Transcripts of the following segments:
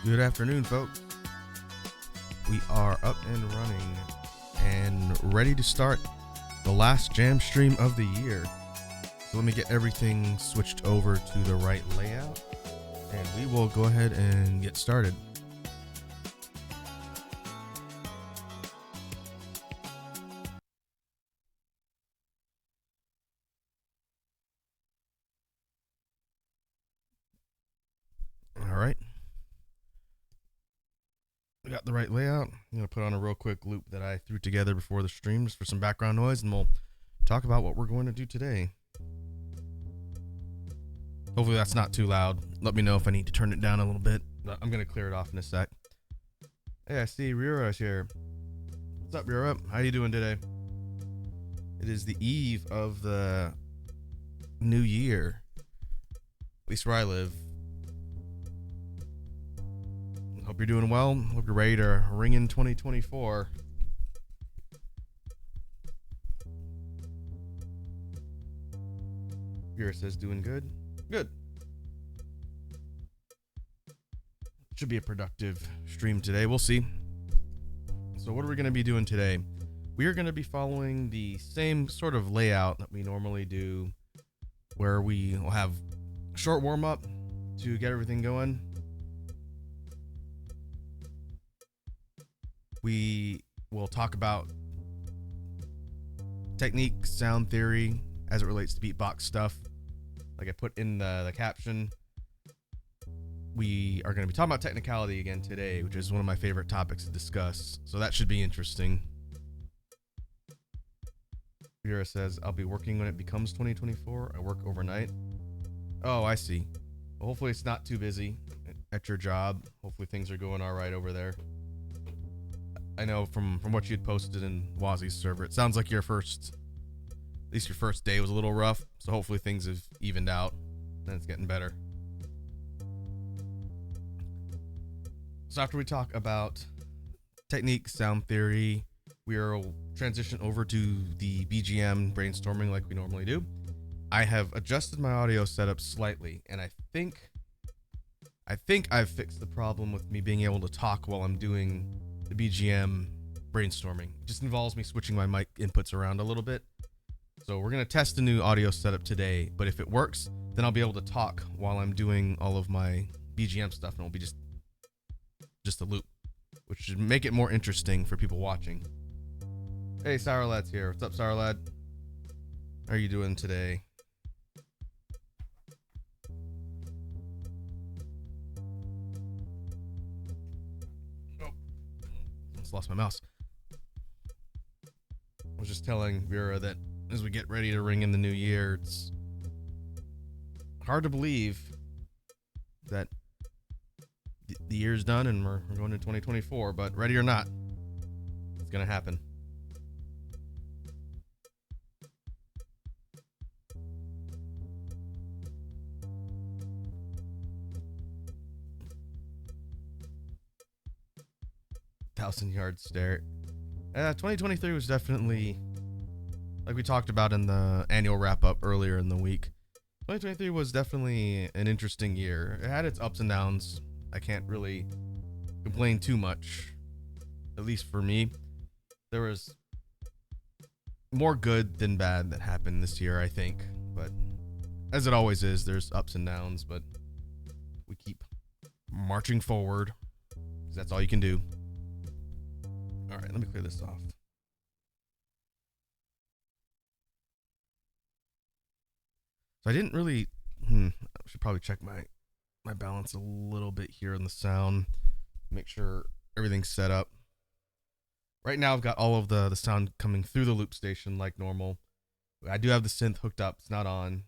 Good afternoon, folks. We are up and running and ready to start the last jam stream of the year. So let me get everything switched over to the right layout and we will go ahead and get started. All right. We got the right layout. I'm going to put on a real quick loop that I threw together before the stream just for some background noise, and we'll talk about what we're going to do today. Hopefully that's not too loud. Let me know if I need to turn it down a little bit. I'm going to clear it off in a sec. Hey, I see Rira's here. What's up, Rira? How you doing today? It is the eve of the new year, at least where I live. Hope you're doing well. Hope you're ready to ring in 2024. Rira says doing good. Good. Should be a productive stream today. We'll see. So what are we going to be doing today? We are going to be following the same sort of layout that we normally do, where we will have a short warm-up to get everything going. We will talk about technique, sound theory, as it relates to beatbox stuff. Like I put in the caption, we are going to be talking about technicality again today, which is one of my favorite topics to discuss. So that should be interesting. Vera says, I'll be working when it becomes 2024. I work overnight. Oh, I see. Well, hopefully it's not too busy at your job. Hopefully things are going all right over there. I know from what you had posted in Wazi's server, it sounds like at least your first day was a little rough. So hopefully things have evened out and it's getting better. So after we talk about technique, sound theory, we'll transition over to the BGM brainstorming like we normally do. I have adjusted my audio setup slightly, and I think I've fixed the problem with me being able to talk while I'm doing the BGM brainstorming. It just involves me switching my mic inputs around a little bit. So we're going to test a new audio setup today, but if it works, then I'll be able to talk while I'm doing all of my BGM stuff, and it'll be just a loop, which should make it more interesting for people watching. Hey, Sour Lad's here. What's up, Sour Lad? How are you doing today? Oh, just lost my mouse. I was just telling Vera that as we get ready to ring in the new year, it's hard to believe that the year's done and we're going to 2024, but ready or not, it's gonna happen. Thousand-yard stare. 2023 was definitely, like we talked about in the annual wrap-up earlier in the week, 2023 was definitely an interesting year. It had its ups and downs. I can't really complain too much, at least for me. There was more good than bad that happened this year, I think. But as it always is, there's ups and downs, but we keep marching forward, because that's all you can do. All right, let me clear this off. So I didn't really, I should probably check my balance a little bit here on the sound, make sure everything's set up. Right now I've got all of the sound coming through the loop station like normal. I do have the synth hooked up, it's not on.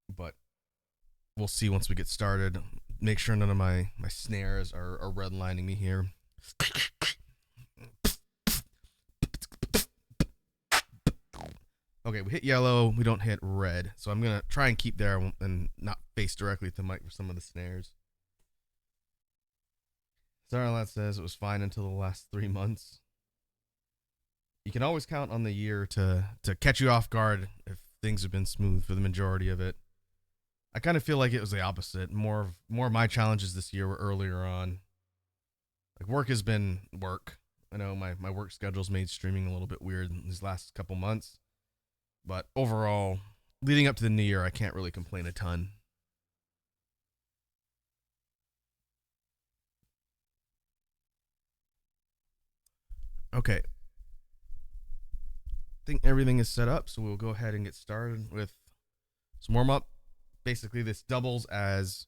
But we'll see once we get started. Make sure none of my snares are redlining me here. Okay, we hit yellow, we don't hit red. So I'm going to try and keep there and not face directly at the mic for some of the snares. Sarah says it was fine until the last 3 months. You can always count on the year to catch you off guard if things have been smooth for the majority of it. I kind of feel like it was the opposite. More of my challenges this year were earlier on. Like work has been work. I know my work schedule's made streaming a little bit weird in these last couple months, but overall, leading up to the new year, I can't really complain a ton. Okay, I think everything is set up, so we'll go ahead and get started with some warm up. Basically, this doubles as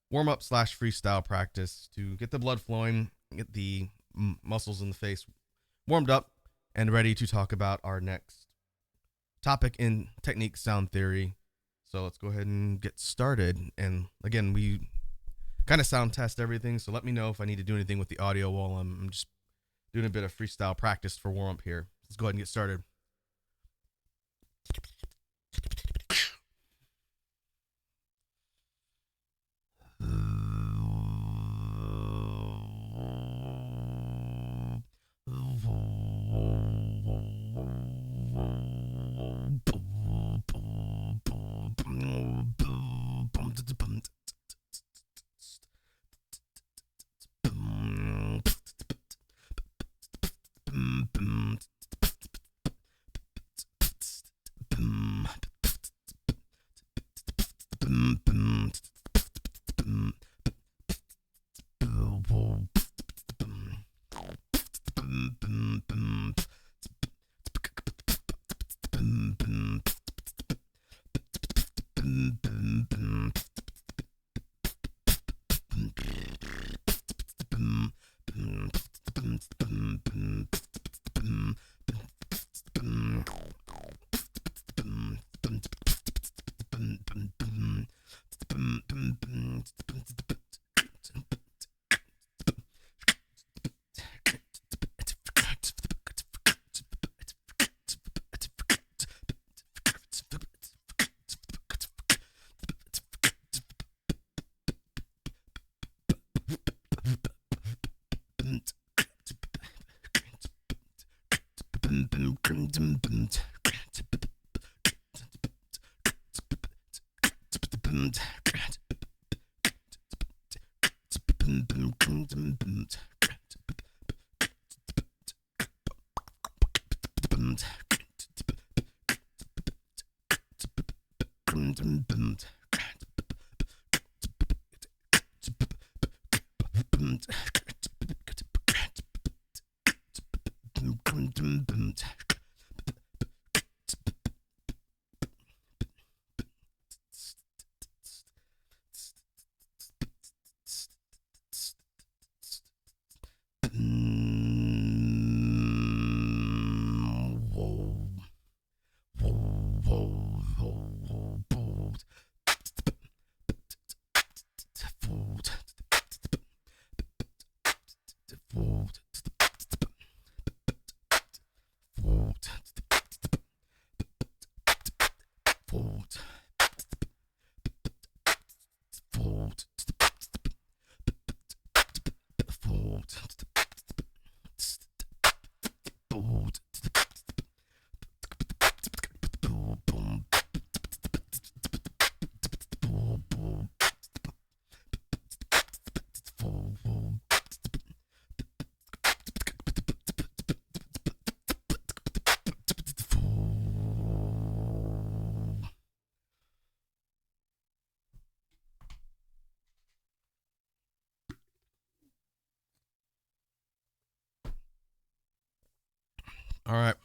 warm up slash freestyle practice to get the blood flowing, get the muscles in the face warmed up, and ready to talk about our next topic in technique sound theory. So let's go ahead and get started. And again, we kind of sound test everything, so let me know if I need to do anything with the audio while I'm just doing a bit of freestyle practice for warm up here. Let's go ahead and get started. All right. I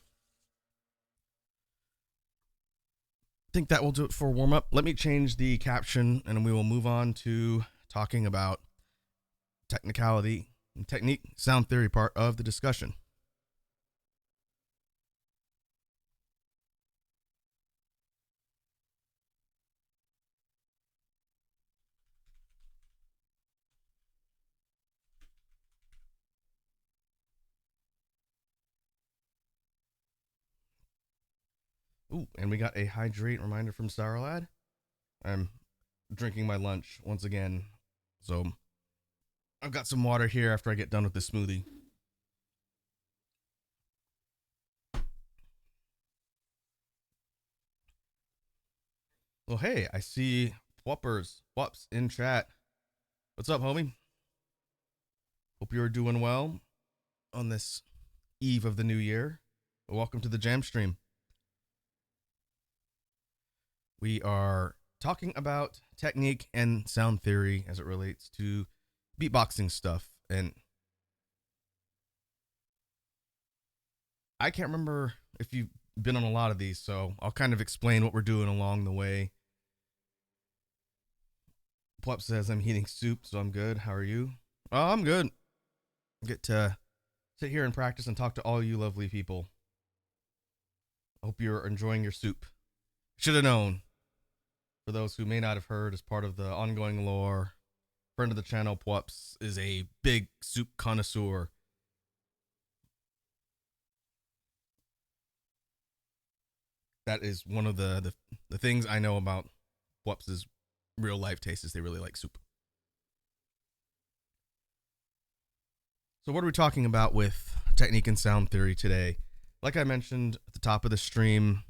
think that will do it for warm up. Let me change the caption and we will move on to talking about technicality and technique sound theory part of the discussion. Ooh, and we got a hydrate reminder from Starlad. I'm drinking my lunch once again, so I've got some water here after I get done with this smoothie. Well, hey, I see Whups in chat. What's up, homie? Hope you're doing well on this eve of the new year. Welcome to the Jam Stream. We are talking about technique and sound theory as it relates to beatboxing stuff. And I can't remember if you've been on a lot of these, so I'll kind of explain what we're doing along the way. Plup says, I'm eating soup, so I'm good. How are you? Oh, I'm good. Get to sit here and practice and talk to all you lovely people. Hope you're enjoying your soup. Should have known. For those who may not have heard, as part of the ongoing lore, friend of the channel, Pwups, is a big soup connoisseur. That is one of the things I know about Pwups' real life taste is they really like soup. So what are we talking about with technique and sound theory today? Like I mentioned at the top of the stream,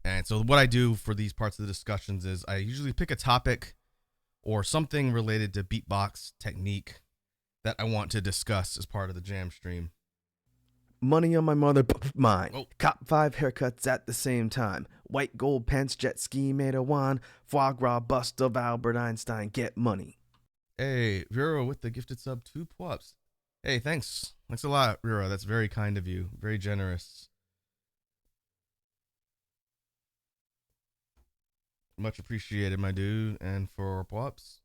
and so what I do for these parts of the discussions is I usually pick a topic or something related to beatbox technique that I want to discuss as part of the jam stream. Money on my mother, mine. Oh. Cop 5 haircuts at the same time. White gold pants, jet ski made of wine. Foie gras bust of Albert Einstein. Get money. Hey, Vero with the gifted sub 2 Pwups. Hey, thanks. Thanks a lot, Vero. That's very kind of you. Very generous. Much appreciated, my dude. And for Pwups,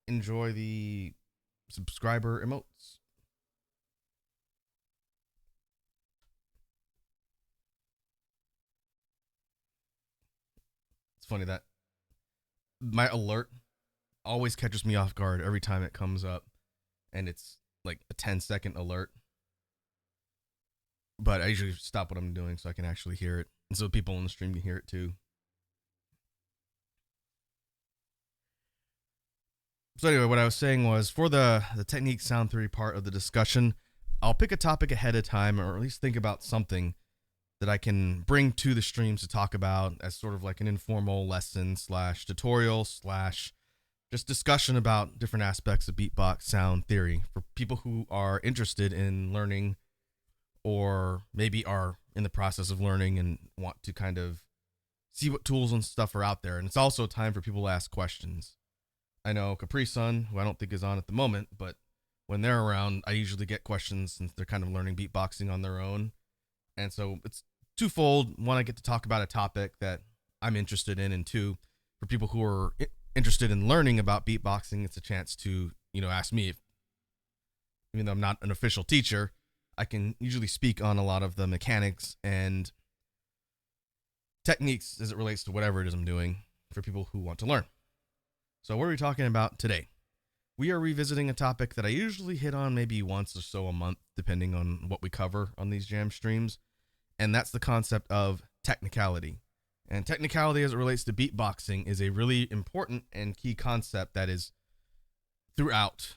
enjoy the subscriber emotes. It's funny that my alert always catches me off guard every time it comes up, and it's like a 10-second alert. But I usually stop what I'm doing so I can actually hear it, and so people on the stream can hear it too. So anyway, what I was saying was for the technique sound theory part of the discussion, I'll pick a topic ahead of time, or at least think about something that I can bring to the streams to talk about as sort of like an informal lesson / tutorial / just discussion about different aspects of beatbox sound theory for people who are interested in learning or maybe are in the process of learning and want to kind of see what tools and stuff are out there. And it's also time for people to ask questions. I know Capri Sun, who I don't think is on at the moment, but when they're around, I usually get questions since they're kind of learning beatboxing on their own. And so it's twofold. One, I get to talk about a topic that I'm interested in, and two, for people who are interested in learning about beatboxing, it's a chance to, ask me. Even though I'm not an official teacher, I can usually speak on a lot of the mechanics and techniques as it relates to whatever it is I'm doing for people who want to learn. So what are we talking about today? We are revisiting a topic that I usually hit on maybe once or so a month, depending on what we cover on these jam streams. And that's the concept of technicality. And technicality as it relates to beatboxing is a really important and key concept that is throughout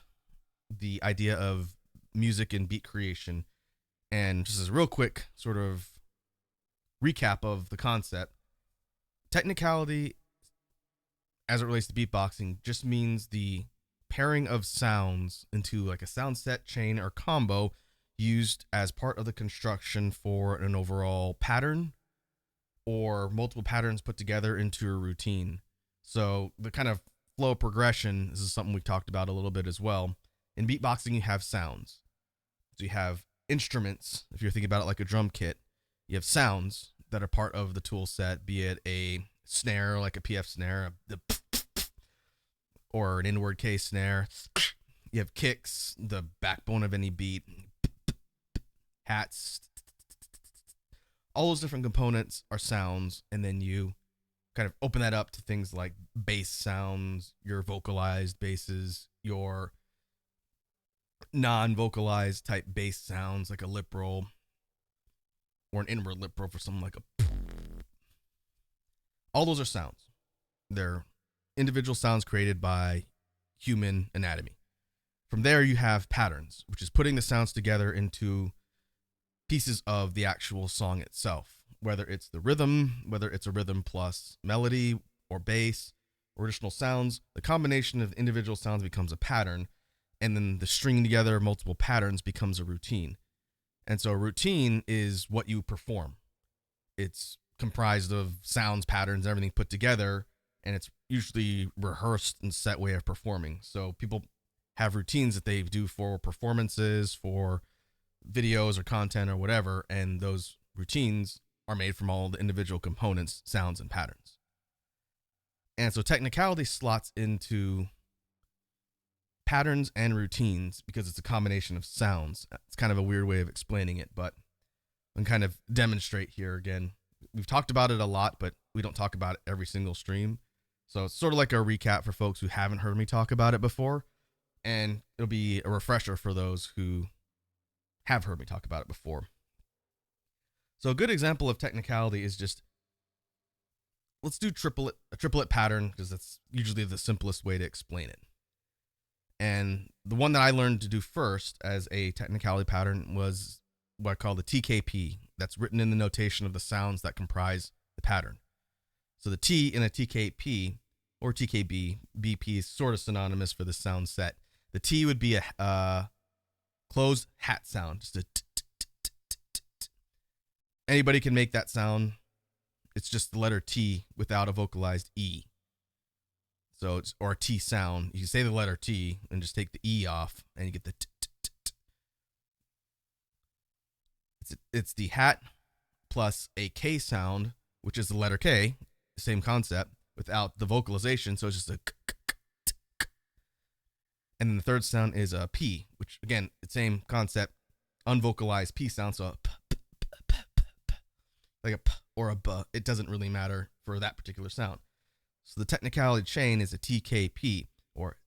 the idea of music and beat creation. And just as a real quick sort of recap of the concept, technicality as it relates to beatboxing just means the pairing of sounds into like a sound set, chain, or combo used as part of the construction for an overall pattern or multiple patterns put together into a routine. So the kind of flow progression, this is something we've talked about a little bit as well. In beatboxing, you have sounds. So you have instruments. If you're thinking about it like a drum kit, you have sounds that are part of the tool set, be it a snare, like a PF snare, or an inward K snare. You have kicks, the backbone of any beat, hats. All those different components are sounds, and then you kind of open that up to things like bass sounds, your vocalized basses, your non-vocalized type bass sounds like a lip roll or an inward lip roll for something like a. All those are sounds. They're individual sounds created by human anatomy. From there, you have patterns, which is putting the sounds together into pieces of the actual song itself, whether it's the rhythm, whether it's a rhythm plus melody or bass, or additional sounds, the combination of individual sounds becomes a pattern, and then the stringing together of multiple patterns becomes a routine. And so a routine is what you perform. It's comprised of sounds, patterns, everything put together, and it's usually rehearsed and set way of performing. So people have routines that they do for performances, for videos or content or whatever, and those routines are made from all the individual components, sounds, and patterns. And so technicality slots into patterns and routines because it's a combination of sounds. It's kind of a weird way of explaining it, but I can kind of demonstrate here again. We've talked about it a lot, but we don't talk about it every single stream. So it's sort of like a recap for folks who haven't heard me talk about it before, and it'll be a refresher for those who have heard me talk about it before. So a good example of technicality is just, let's do a triplet pattern because that's usually the simplest way to explain it. And the one that I learned to do first as a technicality pattern was what I call the TKP. That's written in the notation of the sounds that comprise the pattern. So the T in a TKP or TKB, BP is sort of synonymous for the sound set. The T would be a closed hat sound, just a anybody can make that sound. It's just the letter T without a vocalized E. So it's, or a T sound. You can say the letter T and just take the E off and you get the It's the hat plus a K sound, which is the letter K, same concept, without the vocalization. So it's just a and then the third sound is a P, which again, same concept, unvocalized P sound. So a like a P or a B. It doesn't really matter for that particular sound. So the technicality chain is a TKP, or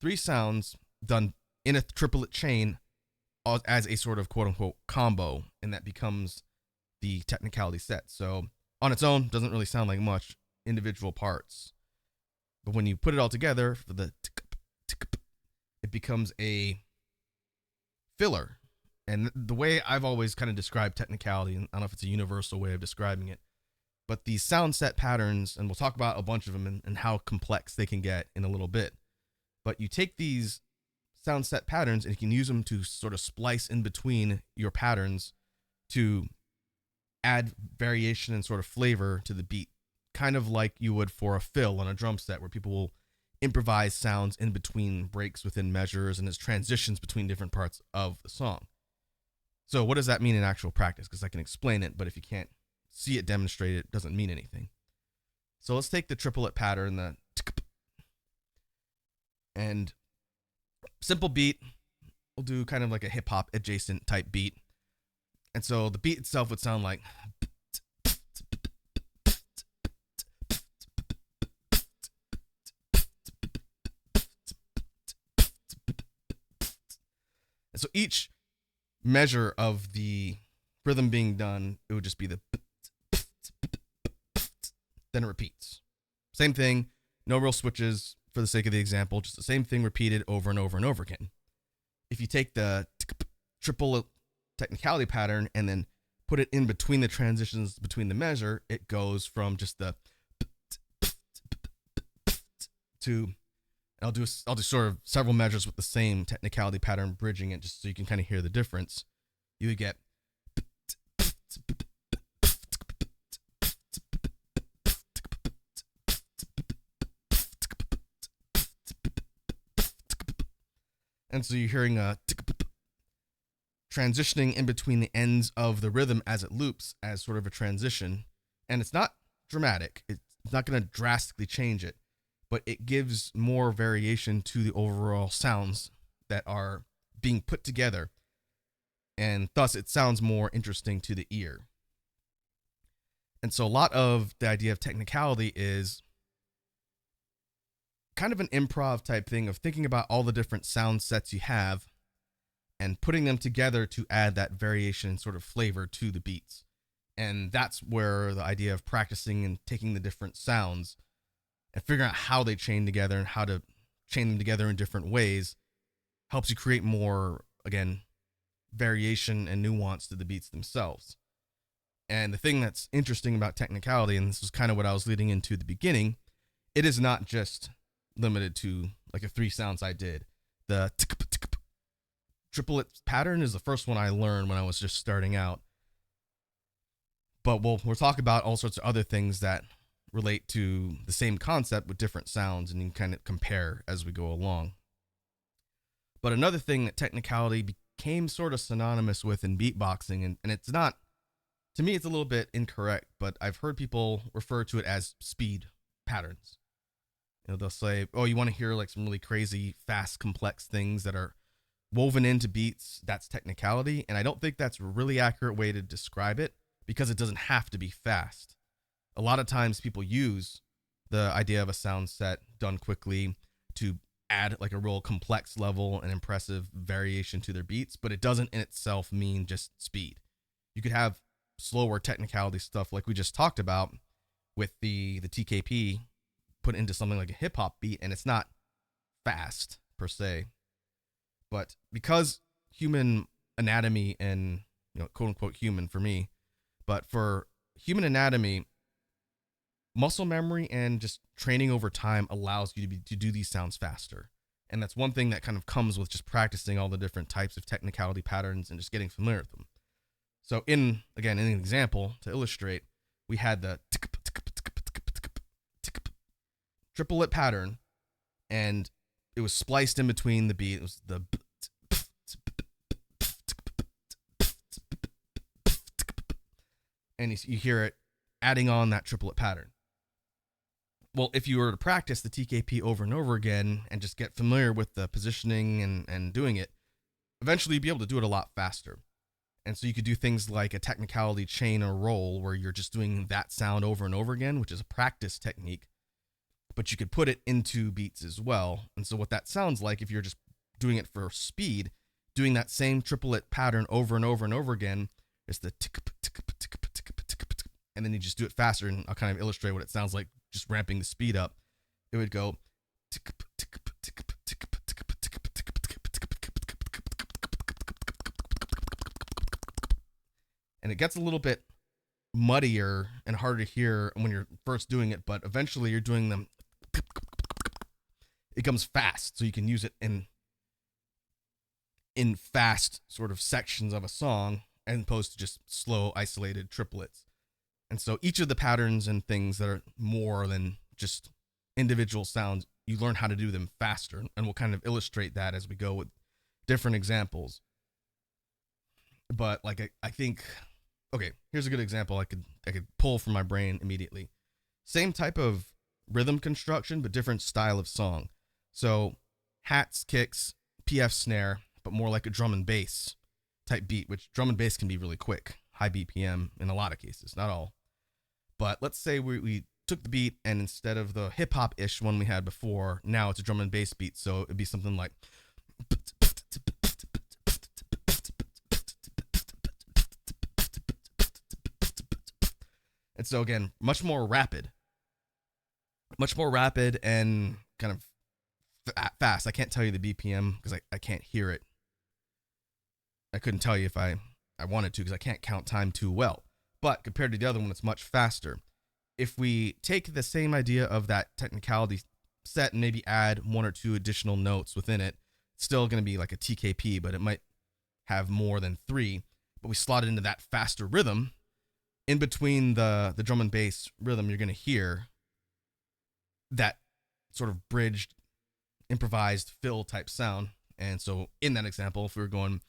three sounds done in a triplet chain as a sort of quote unquote combo, and that becomes the technicality set. So on its own, doesn't really sound like much, individual parts. But when you put it all together for the it becomes a filler. And the way I've always kind of described technicality, and I don't know if it's a universal way of describing it, but these sound set patterns, and we'll talk about a bunch of them and how complex they can get in a little bit. But you take these sound set patterns and you can use them to sort of splice in between your patterns to add variation and sort of flavor to the beat, kind of like you would for a fill on a drum set where people will improvise sounds in between breaks within measures and as transitions between different parts of the song. So what does that mean in actual practice? Because I can explain it, but if you can't see it demonstrated, it doesn't mean anything. So let's take the triplet pattern, and simple beat. We'll do kind of like a hip hop adjacent type beat. And so the beat itself would sound like and so each measure of the rhythm being done, it would just be the then it repeats. Same thing, no real switches for the sake of the example, just the same thing repeated over and over and over again. If you take the triple technicality pattern and then put it in between the transitions between the measure, it goes from just the to, I'll do sort of several measures with the same technicality pattern, bridging it just so you can kind of hear the difference. You would get and so you're hearing a transitioning in between the ends of the rhythm as it loops as sort of a transition. And it's not dramatic. It's not going to drastically change it, but it gives more variation to the overall sounds that are being put together. And thus it sounds more interesting to the ear. And so a lot of the idea of technicality is kind of an improv type thing of thinking about all the different sound sets you have and putting them together to add that variation and sort of flavor to the beats. And that's where the idea of practicing and taking the different sounds and figuring out how they chain together and how to chain them together in different ways helps you create more, again, variation and nuance to the beats themselves. And the thing that's interesting about Technicality, and this is kind of what I was leading into at the beginning, it is not just limited to like the 3 sounds I did. The triplet pattern is the first one I learned when I was just starting out. But we'll talk about all sorts of other things that relate to the same concept with different sounds, and you can kind of compare as we go along. But another thing that Technicality became sort of synonymous with in beatboxing, and it's not, to me, it's a little bit incorrect, but I've heard people refer to it as speed patterns. You know, they'll say, oh, you want to hear like some really crazy, fast, complex things that are woven into beats, that's Technicality. And I don't think that's a really accurate way to describe it, because it doesn't have to be fast. A lot of times people use the idea of a sound set done quickly to add like a real complex level and impressive variation to their beats, but it doesn't in itself mean just speed. You could have slower Technicality stuff like we just talked about with the TKP put into something like a hip hop beat, and it's not fast per se. But because human anatomy and, you know, quote unquote human for me, but for human anatomy, muscle memory and just training over time allows you to do these sounds faster. And that's one thing that kind of comes with just practicing all the different types of Technicality patterns and just getting familiar with them. So in an example to illustrate, we had the triplet pattern, and it was spliced in between the beat. It was the, and you hear it adding on that triplet pattern. Well, if you were to practice the TKP over and over again and just get familiar with the positioning and doing it, eventually you'd be able to do it a lot faster. And so you could do things like a Technicality chain or roll where you're just doing that sound over and over again, which is a practice technique, but you could put it into beats as well. And so what that sounds like, if you're just doing it for speed, doing that same triplet pattern over and over and over again, is the tick, and then you just do it faster, and I'll kind of illustrate what it sounds like just ramping the speed up. It would go, and it gets a little bit muddier and harder to hear when you're first doing it, but eventually you're doing them. It comes fast, so you can use it in fast sort of sections of a song, as opposed to just slow, isolated triplets. And so each of the patterns and things that are more than just individual sounds, you learn how to do them faster, and we'll kind of illustrate that as we go with different examples. But like I think, okay, here's a good example I could pull from my brain immediately. Same type of rhythm construction, but different style of song. So hats, kicks, PF snare, but more like a drum and bass type beat, which drum and bass can be really quick, high BPM in a lot of cases, not all. But let's say we took the beat, and instead of the hip hop ish one we had before, now it's a drum and bass beat. So it'd be something like, and so again, much more rapid and kind of fast. I can't tell you the BPM because I can't hear it. I couldn't tell you if I wanted to because I can't count time too well. But compared to the other one, it's much faster. If we take the same idea of that Technicality set and maybe add 1 or 2 additional notes within it, it's still going to be like a TKP, but it might have more than 3. But we slot it into that faster rhythm. In between the drum and bass rhythm, you're going to hear that sort of bridged, improvised fill type sound. And so in that example, if we were going,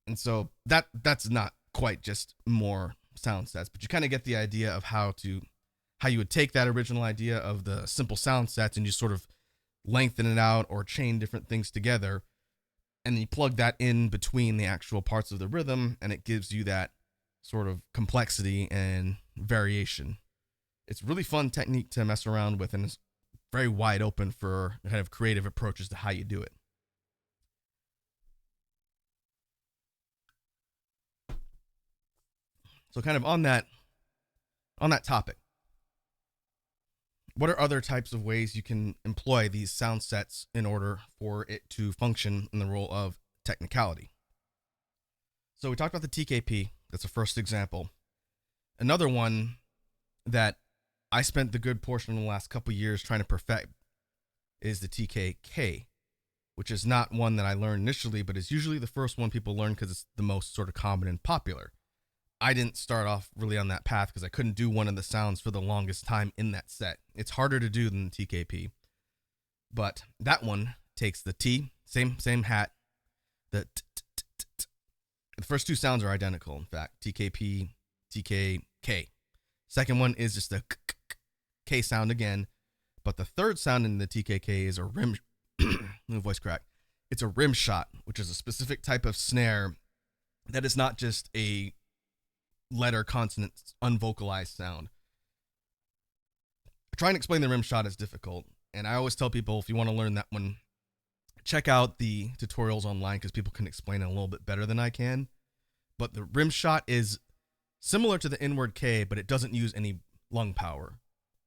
and so that's not quite just more sound sets, but you kind of get the idea of how you would take that original idea of the simple sound sets and you sort of lengthen it out or chain different things together, and then you plug that in between the actual parts of the rhythm, and it gives you that sort of complexity and variation. It's a really fun technique to mess around with, and it's very wide open for kind of creative approaches to how you do it. So kind of on that topic, what are other types of ways you can employ these sound sets in order for it to function in the role of technicality? So we talked about the TKP. That's the first example. Another one that I spent the good portion of the last couple years trying to perfect is the TKK, which is not one that I learned initially, but is usually the first one people learn because it's the most sort of common and popular. I didn't start off really on that path because I couldn't do one of the sounds for the longest time in that set. It's harder to do than the TKP, but that one takes the T, same hat, the first two sounds are identical. In fact, TKP, TKK. Second one is just a K sound again, but the third sound in the TKK is a rim. Voice crack. It's a rim shot, which is a specific type of snare that is not just a letter consonant unvocalized sound. Trying to explain the rim shot is difficult, and I always tell people if you want to learn that one, check out the tutorials online because people can explain it a little bit better than I can. But the rim shot is similar to the inward K, but it doesn't use any lung power.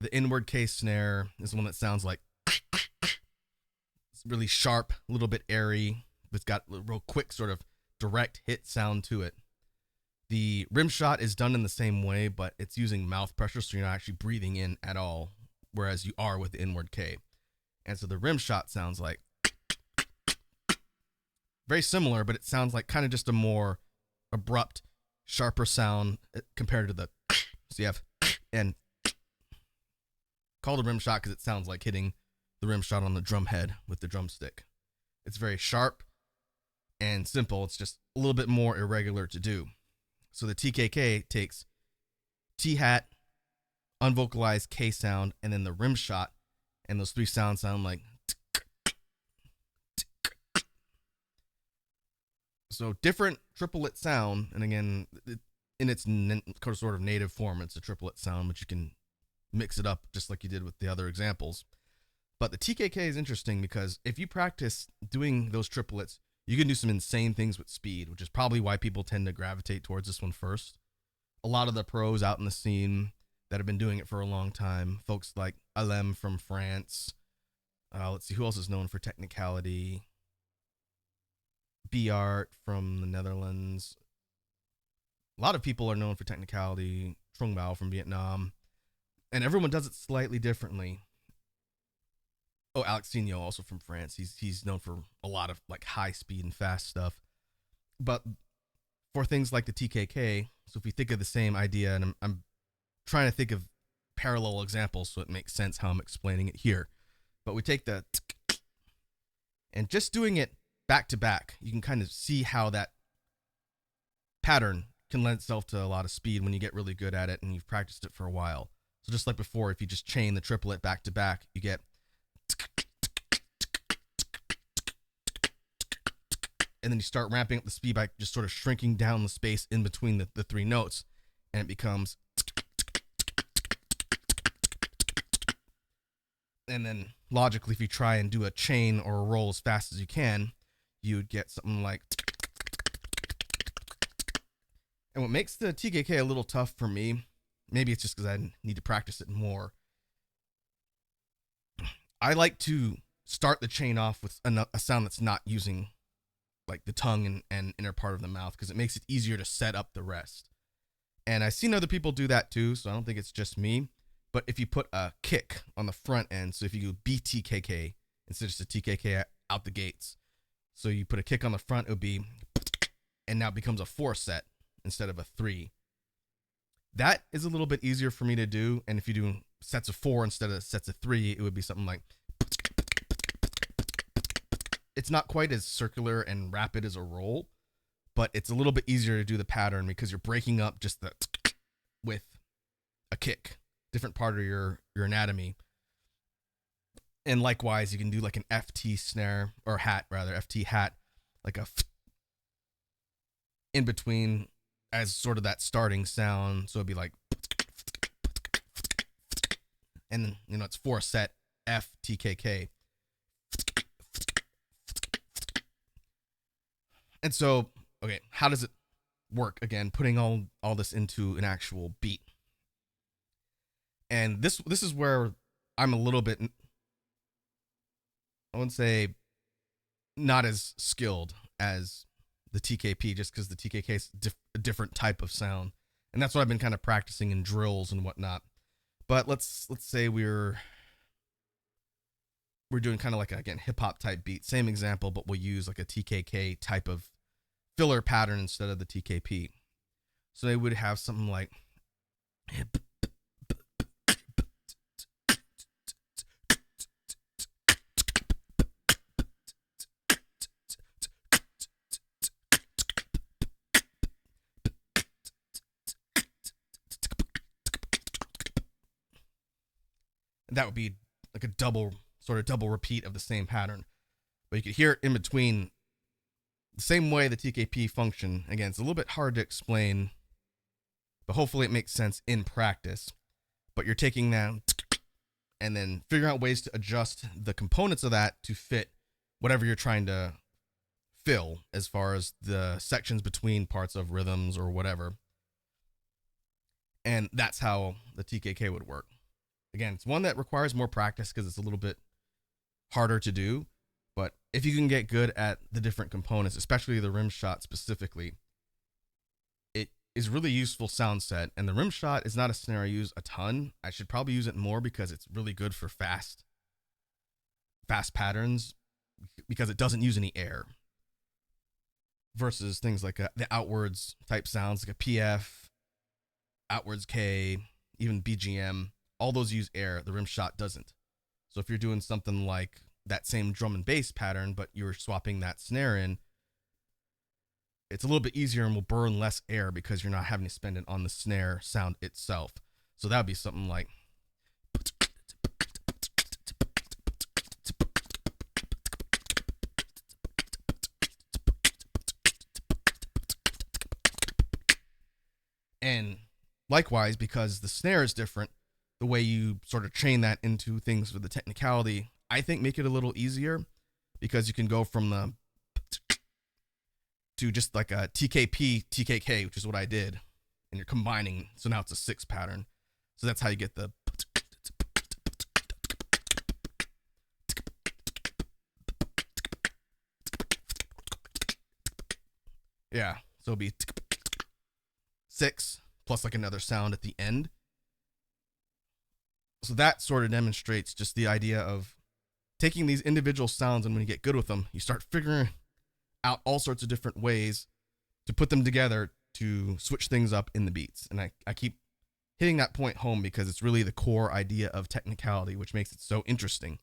The inward K snare is the one that sounds like it's really sharp, a little bit airy. It's got a real quick sort of direct hit sound to it. The rim shot is done in the same way, but it's using mouth pressure, so you're not actually breathing in at all, whereas you are with the inward K. And so the rim shot sounds like very similar, but it sounds like kind of just a more abrupt, sharper sound compared to the so you have and called a rim shot because it sounds like hitting the rim shot on the drum head with the drumstick. It's very sharp and simple. It's just a little bit more irregular to do. So the TKK takes T hat, unvocalized K sound, and then the rim shot, and those three sounds sound like. So different triplet sound, and again, in its sort of native form, it's a triplet sound, but you can mix it up just like you did with the other examples. But the TKK is interesting because if you practice doing those triplets, you can do some insane things with speed, which is probably why people tend to gravitate towards this one first. A lot of the pros out in the scene that have been doing it for a long time, folks like Alem from France. Let's see, who else is known for Technicality? B-Art from the Netherlands. A lot of people are known for Technicality. Trung Bao from Vietnam. And everyone does it slightly differently. Oh, Alexinho, also from France. He's known for a lot of like high speed and fast stuff. But for things like the TKK, so if you think of the same idea, and I'm trying to think of parallel examples so it makes sense how I'm explaining it here. But we take the and just doing it back to back, you can kind of see how that pattern can lend itself to a lot of speed when you get really good at it and you've practiced it for a while. So just like before, if you just chain the triplet back to back, you get and then you start ramping up the speed by just sort of shrinking down the space in between the three notes, and it becomes. And then logically, if you try and do a chain or a roll as fast as you can, you would get something like. And what makes the TKK a little tough for me, maybe it's just because I need to practice it more. I like to start the chain off with a sound that's not using like the tongue and inner part of the mouth because it makes it easier to set up the rest. And I've seen other people do that too, so I don't think it's just me. But if you put a kick on the front end, so if you do BTKK instead of just a TKK out the gates, so you put a kick on the front, it would be, and now it becomes a 4 set instead of a 3. That is a little bit easier for me to do, and if you do sets of 4 instead of sets of 3, it would be something like. It's not quite as circular and rapid as a roll, but it's a little bit easier to do the pattern because you're breaking up just the with a kick, different part of your anatomy. And likewise, you can do like an FT snare or hat, rather, FT hat, like a in between as sort of that starting sound. So it'd be like, and then, you know, it's 4 set FTKK. And so, okay, how does it work again, putting all this into an actual beat. And this is where I'm a little bit, I wouldn't say not as skilled as the TKP, just because the TKK is a different type of sound, and that's what I've been kind of practicing in drills and whatnot. But let's say we're doing kind of like, again, hip hop type beat, same example, but we'll use like a TKK type of filler pattern instead of the TKP. So they would have something like, that would be like a double repeat of the same pattern. But you could hear it in between, the same way the TKP function. Again, it's a little bit hard to explain, but hopefully it makes sense in practice. But you're taking that and then figuring out ways to adjust the components of that to fit whatever you're trying to fill, as far as the sections between parts of rhythms or whatever. And that's how the TKK would work. Again, it's one that requires more practice because it's a little bit harder to do. But if you can get good at the different components, especially the rim shot specifically, it is really useful sound set. And the rim shot is not a snare I use a ton. I should probably use it more because it's really good for fast patterns, because it doesn't use any air. Versus things like the outwards type sounds, like a PF, outwards K, even BGM. All those use air. The rim shot doesn't. So if you're doing something like that same drum and bass pattern, but you're swapping that snare in, it's a little bit easier and will burn less air because you're not having to spend it on the snare sound itself. So that would be something like, and likewise, because the snare is different, the way you sort of chain that into things with the technicality, I think make it a little easier, because you can go from the to just like a TKP, TKK, which is what I did, and you're combining. So now it's a 6 pattern. So that's how you get the, yeah. So it'll be 6 plus like another sound at the end. So that sort of demonstrates just the idea of taking these individual sounds, and when you get good with them, you start figuring out all sorts of different ways to put them together to switch things up in the beats. And I keep hitting that point home because it's really the core idea of technicality, which makes it so interesting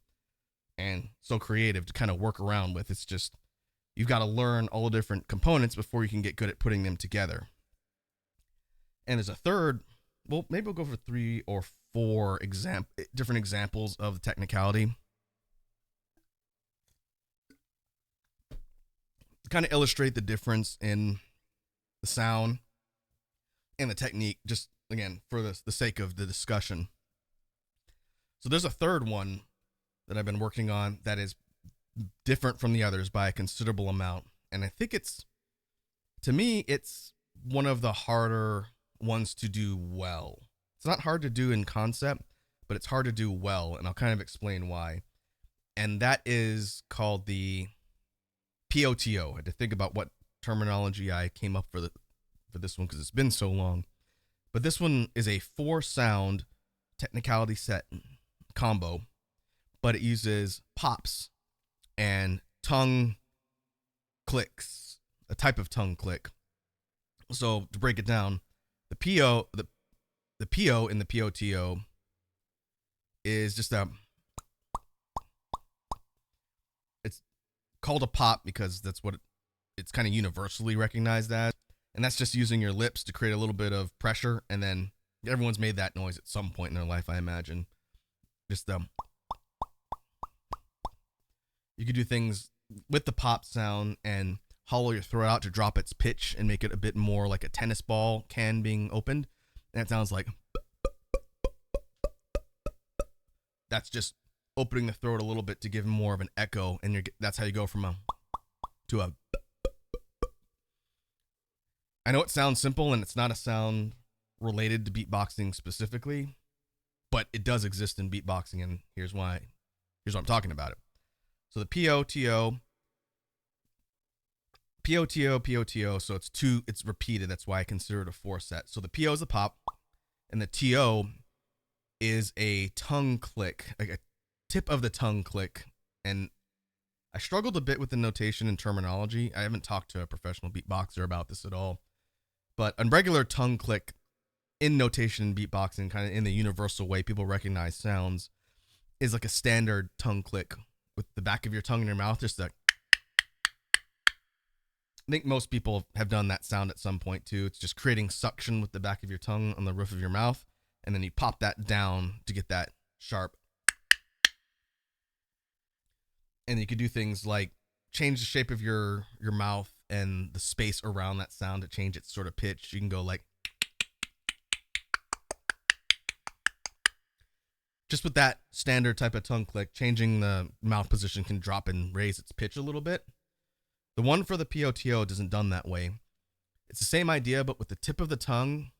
and so creative to kind of work around with. It's just, you've got to learn all the different components before you can get good at putting them together. And there's a third, well, maybe we'll go for 3 or 4 different examples of technicality. Kind of illustrate the difference in the sound and the technique, just again for the sake of the discussion. So there's a third one that I've been working on that is different from the others by a considerable amount, and I think to me it's one of the harder ones to do well. It's not hard to do in concept, but it's hard to do well, and I'll kind of explain why. And that is called the POTO. I had to think about what terminology I came up for this one because it's been so long. But this one is a 4 sound technicality set combo, but it uses pops and tongue clicks, a type of tongue click. So to break it down, the PO in the POTO is just it's called a pop because that's what it's kind of universally recognized as. And that's just using your lips to create a little bit of pressure. And then everyone's made that noise at some point in their life, I imagine. Just you could do things with the pop sound and hollow your throat out to drop its pitch and make it a bit more like a tennis ball can being opened. And it sounds like, that's just opening the throat a little bit to give more of an echo. And that's how you go from a to a. I know it sounds simple and it's not a sound related to beatboxing specifically, but it does exist in beatboxing, and here's why. Here's what I'm talking about it. So the POTO, POTO, POTO. So it's repeated. That's why I consider it a 4 set. So the PO is the pop, and the TO is a tongue click, like a tip of the tongue click. And I struggled a bit with the notation and terminology. I haven't talked to a professional beatboxer about this at all. But a regular tongue click in notation and beatboxing, kind of in the universal way people recognize sounds, is like a standard tongue click with the back of your tongue in your mouth. Just like, I think most people have done that sound at some point too. It's just creating suction with the back of your tongue on the roof of your mouth, and then you pop that down to get that sharp. And you could do things like change the shape of your mouth and the space around that sound to change its sort of pitch. You can go like, just with that standard type of tongue click, changing the mouth position can drop and raise its pitch a little bit. The one for the POTO isn't done that way. It's the same idea, but with the tip of the tongue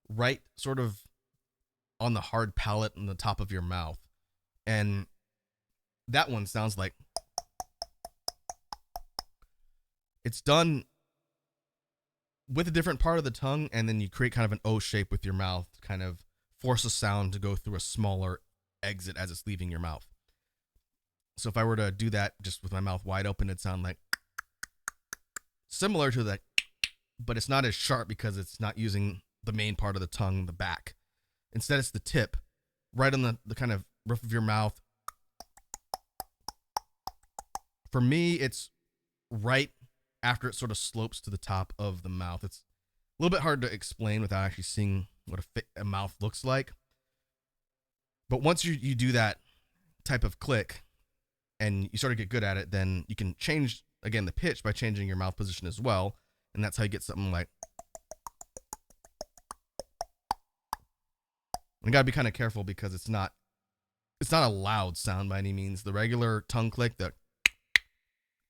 right sort of on the hard palate on the top of your mouth. And that one sounds like, it's done with a different part of the tongue, and then you create kind of an O shape with your mouth, kind of force a sound to go through a smaller exit as it's leaving your mouth. So if I were to do that just with my mouth wide open, it'd sound like similar to that, but it's not as sharp because it's not using the main part of the tongue, the back. Instead, it's the tip right on the kind of roof of your mouth. For me, it's right after it sort of slopes to the top of the mouth. It's a little bit hard to explain without actually seeing what a mouth looks like. But once you do that type of click and you sort of get good at it, then you can change, again, the pitch by changing your mouth position as well. And that's how you get something like, you gotta be kind of careful because it's not a loud sound by any means. The regular tongue click,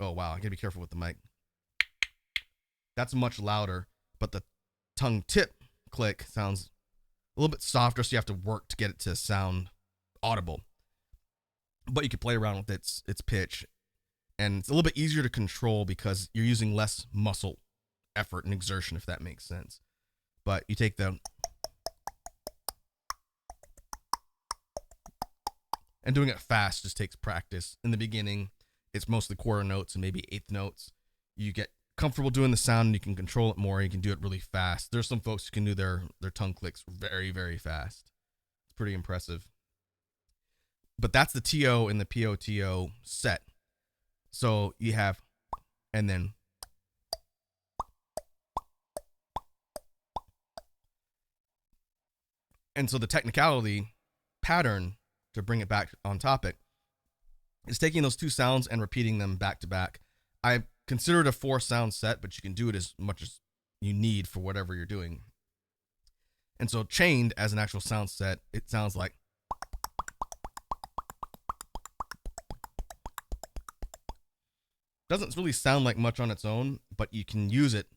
oh wow, I gotta be careful with the mic. That's much louder, but the tongue tip click sounds a little bit softer, so you have to work to get it to sound audible. But you can play around with its pitch, and it's a little bit easier to control because you're using less muscle effort and exertion, if that makes sense. But you take and doing it fast just takes practice. In the beginning, it's mostly quarter notes and maybe eighth notes. You get comfortable doing the sound and you can control it more. You can do it really fast. There's some folks who can do their tongue clicks very, very fast. It's pretty impressive. But that's the TO and the POTO set. So you have, and then and so the technicality pattern, to bring it back on topic, is taking those two sounds and repeating them back to back. I consider it a 4 sound set, but you can do it as much as you need for whatever you're doing. And so chained as an actual sound set, it sounds like, doesn't really sound like much on its own, but you can use it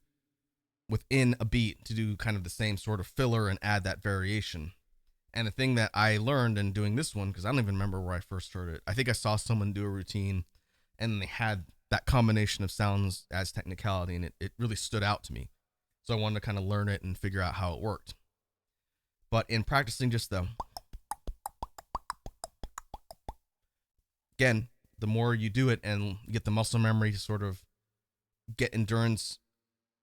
within a beat to do kind of the same sort of filler and add that variation. And the thing that I learned in doing this one, because I don't even remember where I first heard it. I think I saw someone do a routine and they had that combination of sounds as technicality, and it really stood out to me. So I wanted to kind of learn it and figure out how it worked. But in practicing just again, the more you do it and get the muscle memory to sort of get endurance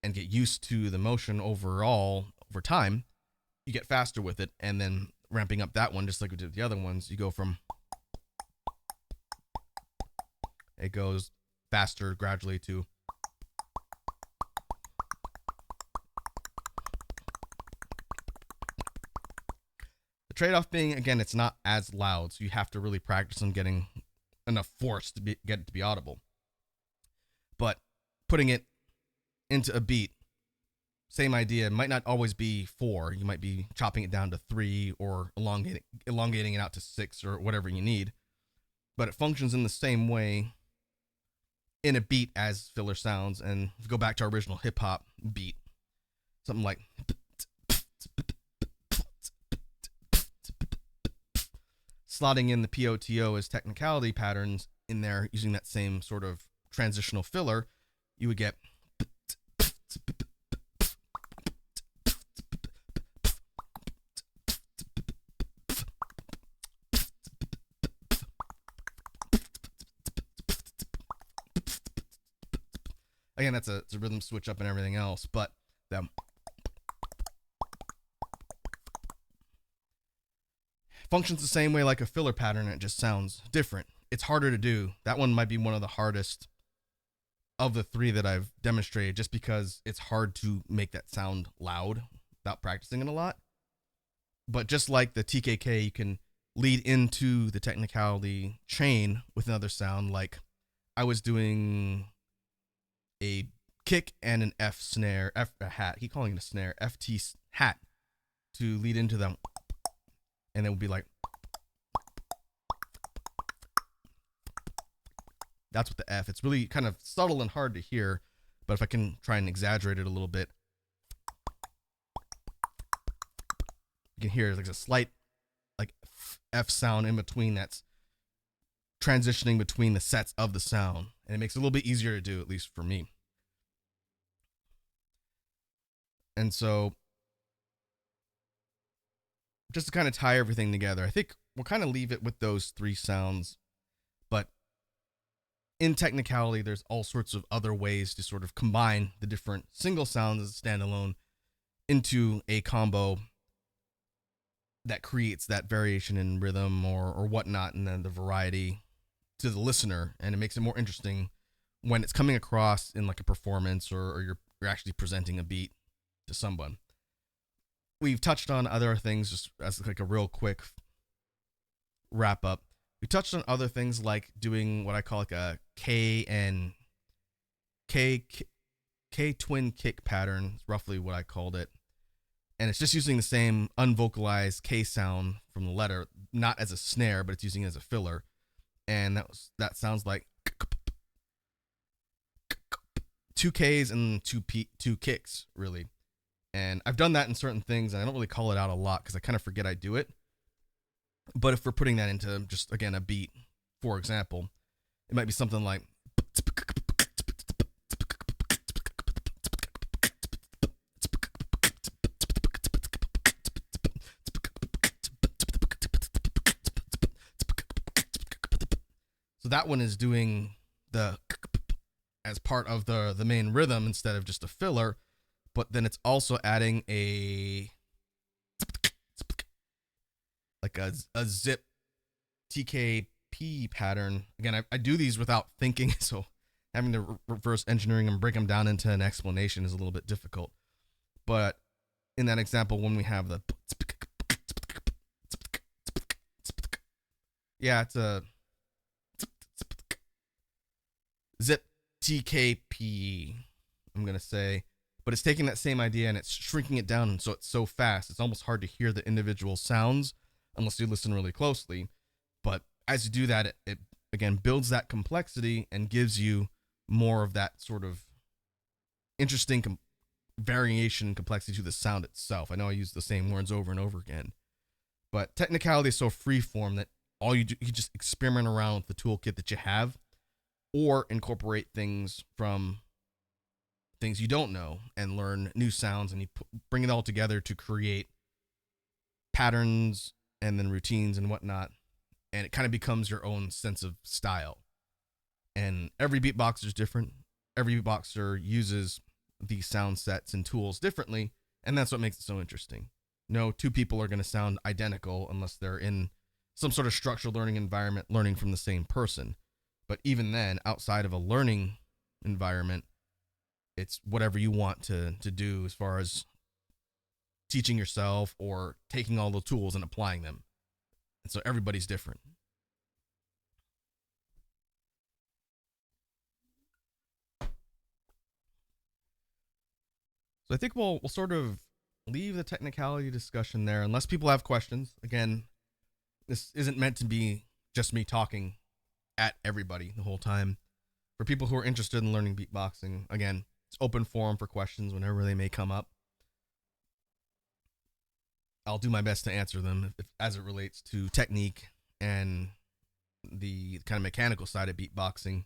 and get used to the motion overall over time, you get faster with it. And then ramping up that one, just like we did with the other ones, you go from, it goes faster gradually to, the trade-off being, again, it's not as loud, so you have to really practice on getting enough force to get it to be audible. But putting it into a beat, same idea, might not always be 4. You might be chopping it down to 3 or elongating it out to 6 or whatever you need. But it functions in the same way in a beat as filler sounds. And if you go back to our original hip hop beat, something like slotting in the POTO as technicality patterns in there using that same sort of transitional filler, you would get again, it's a rhythm switch up and everything else, but the functions the same way like a filler pattern. It just sounds different. It's harder to do. That one might be one of the hardest of the three that I've demonstrated, just because it's hard to make that sound loud without practicing it a lot. But just like the TKK, you can lead into the technicality chain with another sound. Like I was doing a kick and an F snare, F a hat. Keep calling it a snare, FT hat, to lead into them, and it would be like, that's what the F. It's really kind of subtle and hard to hear, but if I can try and exaggerate it a little bit, you can hear like a slight like F sound in between that's transitioning between the sets of the sound, and it makes it a little bit easier to do, at least for me. And so just to kind of tie everything together, I think we'll kind of leave it with those three sounds, but in technicality, there's all sorts of other ways to sort of combine the different single sounds as a standalone into a combo that creates that variation in rhythm or whatnot, and then the variety to the listener, and it makes it more interesting when it's coming across in like a performance or you're actually presenting a beat to someone. We've touched on other things just as like a real quick wrap up. We touched on other things like doing what I call like a K twin kick pattern, is roughly what I called it. And it's just using the same unvocalized K sound from the letter, not as a snare, but it's using it as a filler. And that sounds like two Ks and two kicks, really. And I've done that in certain things, and I don't really call it out a lot because I kind of forget I do it. But if we're putting that into just, again, a beat, for example, it might be something like so that one is doing the as part of the main rhythm instead of just a filler, but then it's also adding a like a zip TKP pattern. Again, I do these without thinking, so having to reverse engineering and break them down into an explanation is a little bit difficult. But in that example, when we have the it's a zip TKP, I'm gonna say, but it's taking that same idea and it's shrinking it down, so it's so fast it's almost hard to hear the individual sounds unless you listen really closely. But as you do that, it again builds that complexity and gives you more of that sort of interesting variation and complexity to the sound itself. I know I use the same words over and over again, but technicality is so freeform that all you do, you just experiment around with the toolkit that you have, or incorporate things from things you don't know and learn new sounds, and you bring it all together to create patterns and then routines and whatnot, and it kind of becomes your own sense of style. And every beatboxer is different. Every beatboxer uses these sound sets and tools differently, and that's what makes it so interesting. No two people are going to sound identical unless they're in some sort of structured learning environment, learning from the same person. But even then, outside of a learning environment, it's whatever you want to do as far as teaching yourself or taking all the tools and applying them. And so everybody's different. So I think we'll sort of leave the technicality discussion there, unless people have questions. Again, this isn't meant to be just me talking at everybody the whole time. For people who are interested in learning beatboxing, again, it's open forum for questions whenever they may come up. I'll do my best to answer them as it relates to technique and the kind of mechanical side of beatboxing.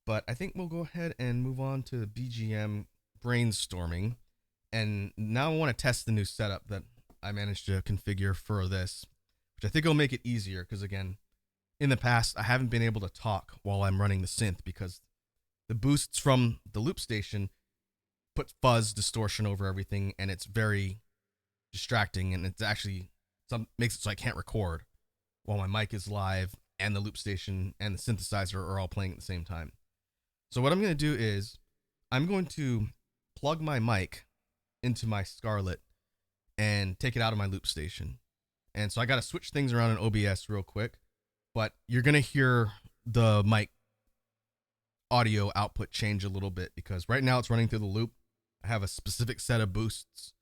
But I think we'll go ahead and move on to BGM brainstorming. And now I want to test the new setup that I managed to configure for this, which I think will make it easier because, again, in the past, I haven't been able to talk while I'm running the synth because the boosts from the loop station put fuzz distortion over everything, and it's very distracting, and it's actually makes it so I can't record while my mic is live and the loop station and the synthesizer are all playing at the same time. So what I'm going to do is I'm going to plug my mic into my Scarlett and take it out of my loop station. And so I got to switch things around in OBS real quick, but you're going to hear the mic audio output change a little bit because right now it's running through the loop. I have a specific set of boosts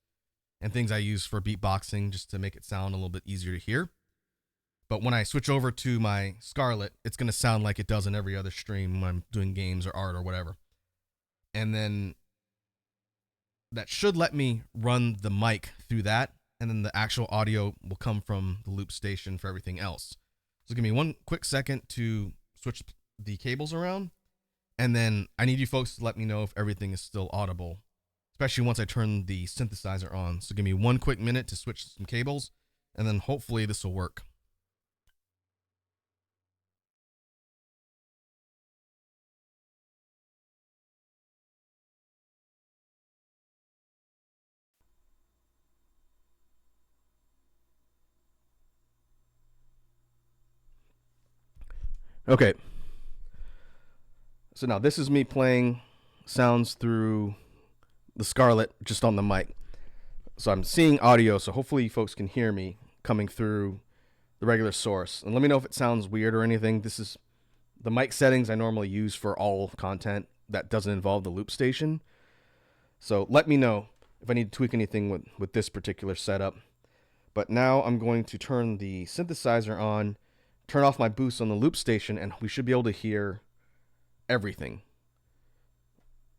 and things I use for beatboxing just to make it sound a little bit easier to hear. But when I switch over to my Scarlett, it's going to sound like it does in every other stream when I'm doing games or art or whatever. And then that should let me run the mic through that, and then the actual audio will come from the loop station for everything else. So give me one quick second to switch the cables around, and then I need you folks to let me know if everything is still audible, especially once I turn the synthesizer on. So give me one quick minute to switch some cables, and then hopefully this will work. Okay. So now this is me playing sounds through the Scarlett just on the mic. So I'm seeing audio, so hopefully you folks can hear me coming through the regular source. And let me know if it sounds weird or anything. This is the mic settings I normally use for all content that doesn't involve the loop station. So let me know if I need to tweak anything with this particular setup. But now I'm going to turn the synthesizer on, turn off my boost on the loop station, and we should be able to hear everything.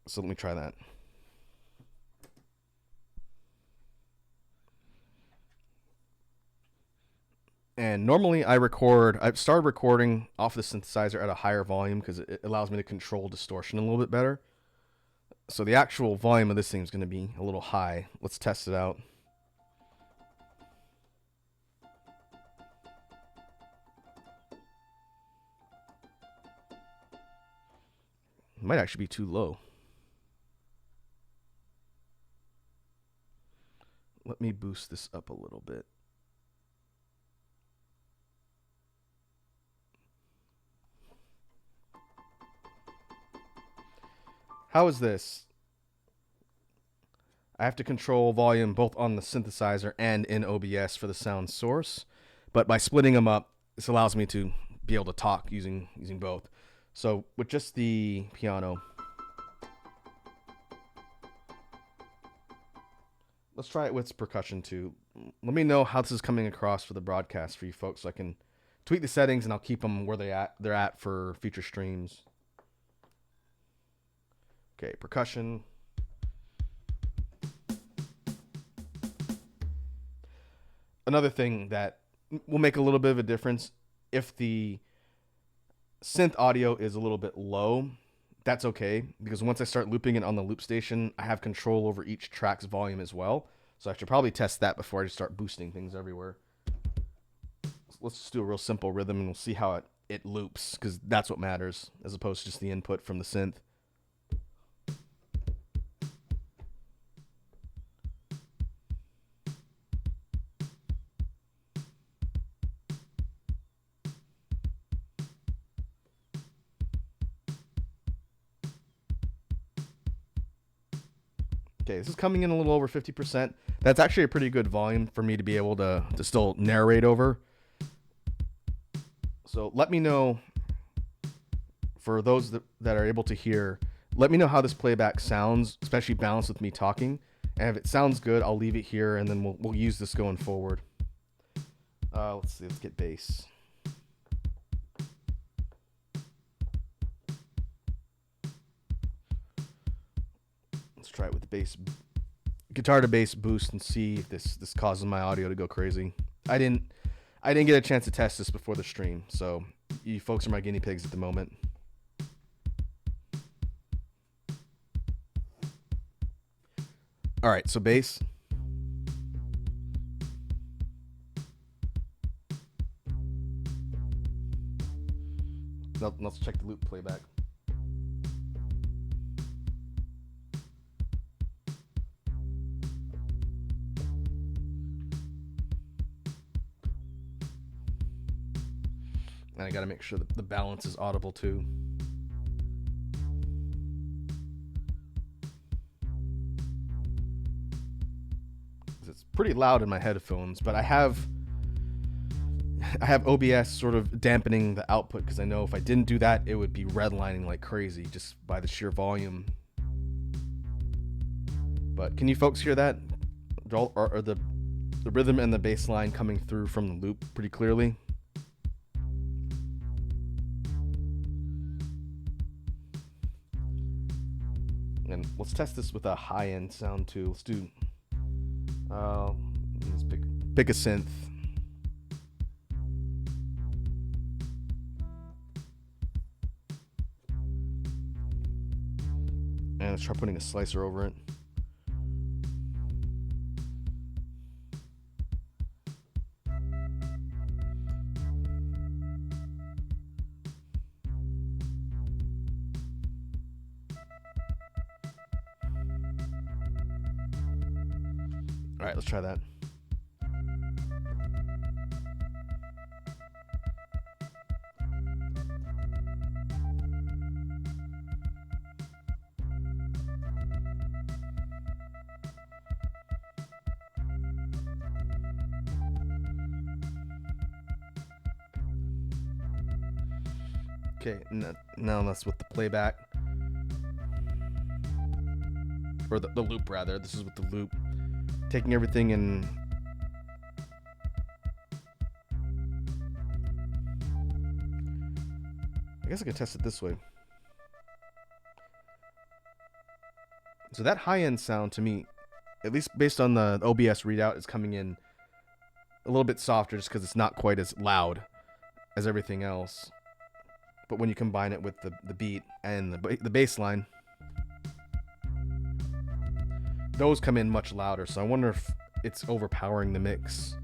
So let me try that. And normally I've started recording off the synthesizer at a higher volume because it allows me to control distortion a little bit better. So the actual volume of this thing is going to be a little high. Let's test it out. It might actually be too low. Let me boost this up a little bit. How is this? I have to control volume both on the synthesizer and in OBS for the sound source, but by splitting them up, this allows me to be able to talk using both. So with just the piano, let's try it with percussion too. Let me know how this is coming across for the broadcast for you folks so I can tweak the settings and I'll keep them where they're at for future streams. Okay, percussion. Another thing that will make a little bit of a difference, if the synth audio is a little bit low, that's okay, because once I start looping it on the loop station, I have control over each track's volume as well. So I should probably test that before I just start boosting things everywhere. So let's just do a real simple rhythm and we'll see how it loops, because that's what matters, as opposed to just the input from the synth. Okay, this is coming in a little over 50%. That's actually a pretty good volume for me to be able to still narrate over. So let me know, for those that are able to hear, let me know how this playback sounds, especially balanced with me talking. And if it sounds good, I'll leave it here, and then we'll use this going forward. Let's see, let's get bass. Let's try it with the bass guitar to bass boost and see if this causes my audio to go crazy. I didn't get a chance to test this before the stream, so you folks are my guinea pigs at the moment. All right, so bass. Let's check the loop playback. And I gotta make sure that the balance is audible too. It's pretty loud in my headphones, but I have OBS sort of dampening the output because I know if I didn't do that, it would be redlining like crazy just by the sheer volume. But can you folks hear that? Or the rhythm and the bass line coming through from the loop pretty clearly? And let's test this with a high-end sound too. Let's do. Let's pick a synth. And let's try putting a slicer over it. All right, let's try that. Okay, now that's with the playback. Or the loop, rather. This is with the loop. Taking everything in. I guess I could test it this way. So that high-end sound to me, at least based on the OBS readout, is coming in a little bit softer just because it's not quite as loud as everything else. But when you combine it with the beat and the bass line, those come in much louder. So I wonder if it's overpowering the mix.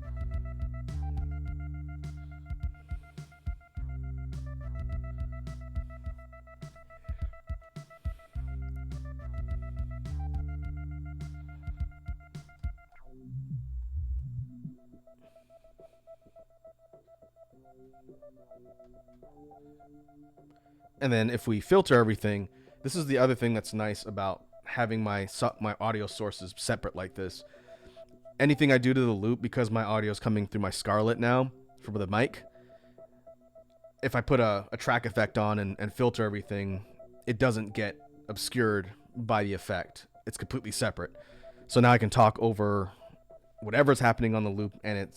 And then if we filter everything, this is the other thing that's nice about having my audio sources separate like this. Anything I do to the loop, because my audio is coming through my Scarlett now for the mic, if I put a track effect on and filter everything, it doesn't get obscured by the effect. It's completely separate. So now I can talk over whatever's happening on the loop, and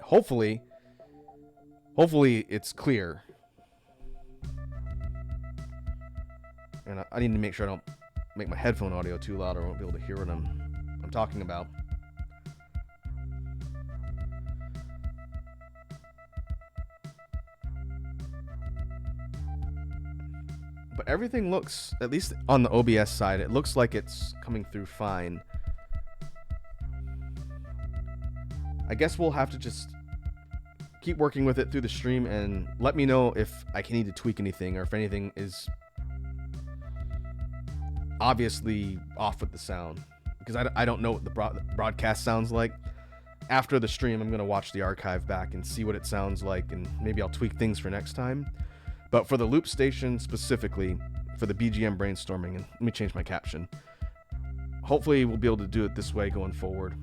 hopefully it's clear. And I need to make sure I don't make my headphone audio too loud, or I won't be able to hear what I'm talking about. But everything looks, at least on the OBS side, it looks like it's coming through fine. I guess we'll have to just keep working with it through the stream and let me know if I can need to tweak anything, or if anything is obviously off with the sound, because I don't know what the broadcast sounds like. After the stream, I'm going to watch the archive back and see what it sounds like, and maybe I'll tweak things for next time. But for the loop station specifically, for the BGM brainstorming, and let me change my caption, hopefully we'll be able to do it this way going forward.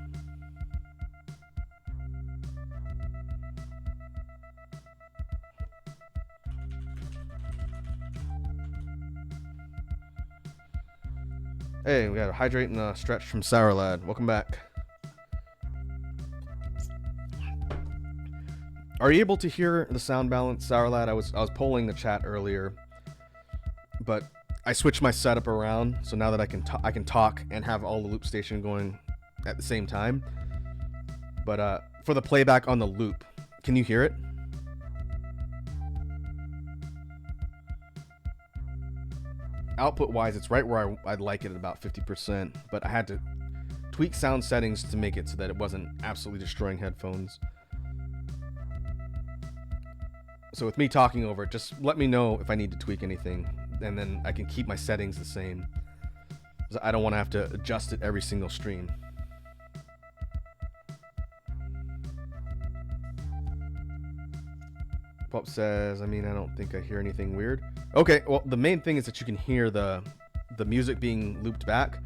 Hey, we got a hydrate and a stretch from Sour Lad. Welcome back. Are you able to hear the sound balance, Sour Lad? I was polling the chat earlier, but I switched my setup around, so now that I can talk and have all the loop station going at the same time. But for the playback on the loop, can you hear it? Output wise, it's right where I'd like it at about 50%, but I had to tweak sound settings to make it so that it wasn't absolutely destroying headphones. So with me talking over it, just let me know if I need to tweak anything, and then I can keep my settings the same. I don't want to have to adjust it every single stream. Pop says, I don't think I hear anything weird. Okay, well, the main thing is that you can hear the music being looped back,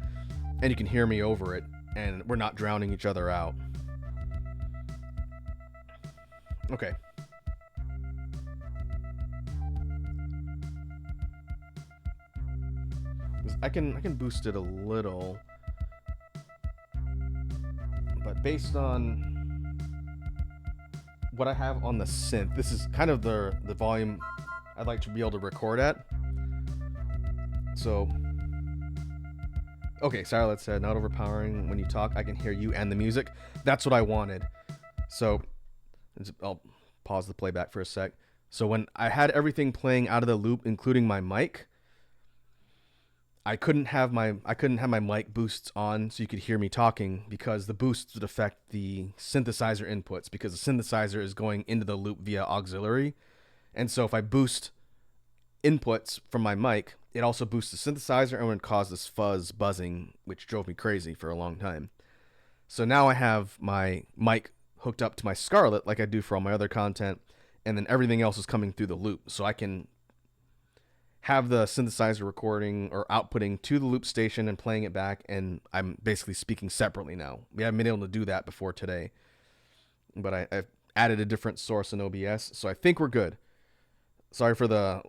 and you can hear me over it, and we're not drowning each other out. Okay. I can boost it a little, but based on what I have on the synth, this is kind of the volume I'd like to be able to record at. So, okay, Sarah said, not overpowering when you talk. I can hear you and the music. That's what I wanted. So, I'll pause the playback for a sec. So when I had everything playing out of the loop, including my mic, I couldn't have my mic boosts on so you could hear me talking, because the boosts would affect the synthesizer inputs, because the synthesizer is going into the loop via auxiliary. And so if I boost inputs from my mic, it also boosts the synthesizer and would cause this fuzz buzzing, which drove me crazy for a long time. So now I have my mic hooked up to my Scarlett like I do for all my other content, and then everything else is coming through the loop. So I can have the synthesizer recording or outputting to the loop station and playing it back, and I'm basically speaking separately now. We haven't been able to do that before today, but I've added a different source in OBS, so I think we're good. Sorry for the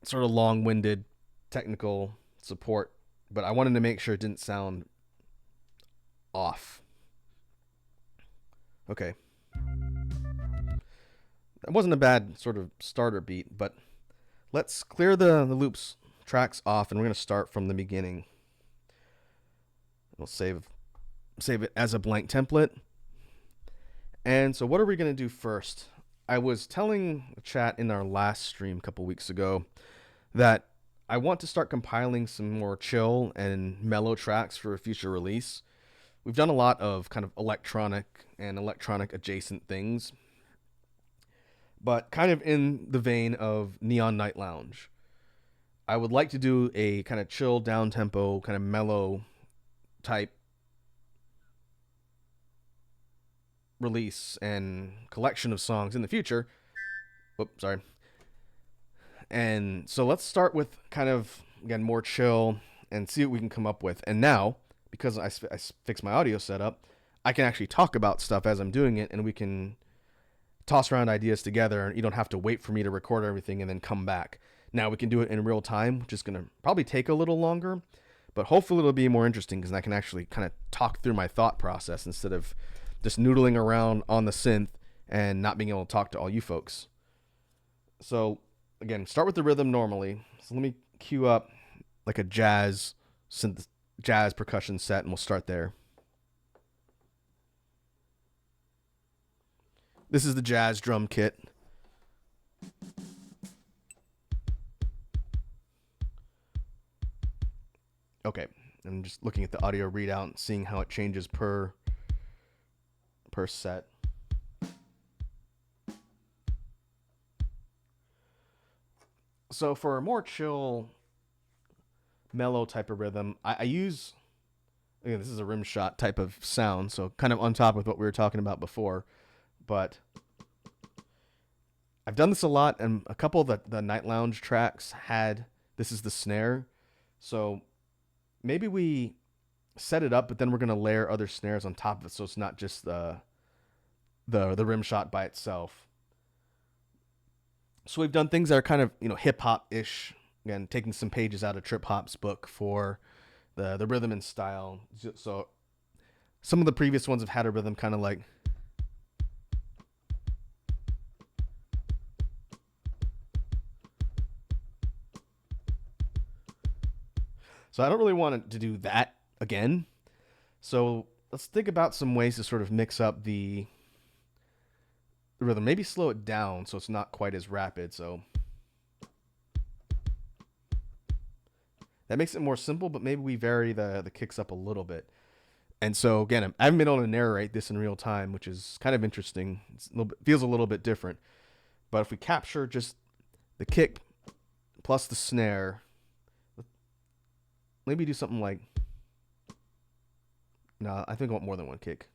sort of long-winded technical support, but I wanted to make sure it didn't sound off. Okay. That wasn't a bad sort of starter beat, but let's clear the loops tracks off, and we're going to start from the beginning. We'll save it as a blank template. And so what are we going to do first? I was telling the chat in our last stream a couple weeks ago that I want to start compiling some more chill and mellow tracks for a future release. We've done a lot of kind of electronic and electronic adjacent things, but kind of in the vein of Neon Night Lounge. I would like to do a kind of chill, down-tempo, kind of mellow type release and collection of songs in the future. Whoops, sorry. And so let's start with kind of, again, more chill and see what we can come up with. And now, because I fixed my audio setup, I can actually talk about stuff as I'm doing it, and we can toss around ideas together, and you don't have to wait for me to record everything and then come back. Now we can do it in real time, which is going to probably take a little longer, but hopefully it'll be more interesting because I can actually kind of talk through my thought process instead of just noodling around on the synth and not being able to talk to all you folks. So again, start with the rhythm normally. So let me cue up like a jazz percussion set, and we'll start there. This is the jazz drum kit. Okay, I'm just looking at the audio readout and seeing how it changes per set. So for a more chill, mellow type of rhythm, I use, again, this is a rim shot type of sound, so kind of on top of what we were talking about before, but I've done this a lot, and a couple of the Night Lounge tracks had, this is the snare, so maybe we set it up, but then we're going to layer other snares on top of it, so it's not just the rim shot by itself. So we've done things that are kind of, hip hop ish, again, taking some pages out of Trip Hop's book for the rhythm and style. So some of the previous ones have had a rhythm kind of like, so I don't really want to do that again. So let's think about some ways to sort of mix up the rhythm. Maybe slow it down so it's not quite as rapid. So that makes it more simple, but maybe we vary the kicks up a little bit. And so again, I haven't been able to narrate this in real time, which is kind of interesting. Feels a little bit different. But if we capture just the kick plus the snare, maybe do something like, no, I think I want more than one kick.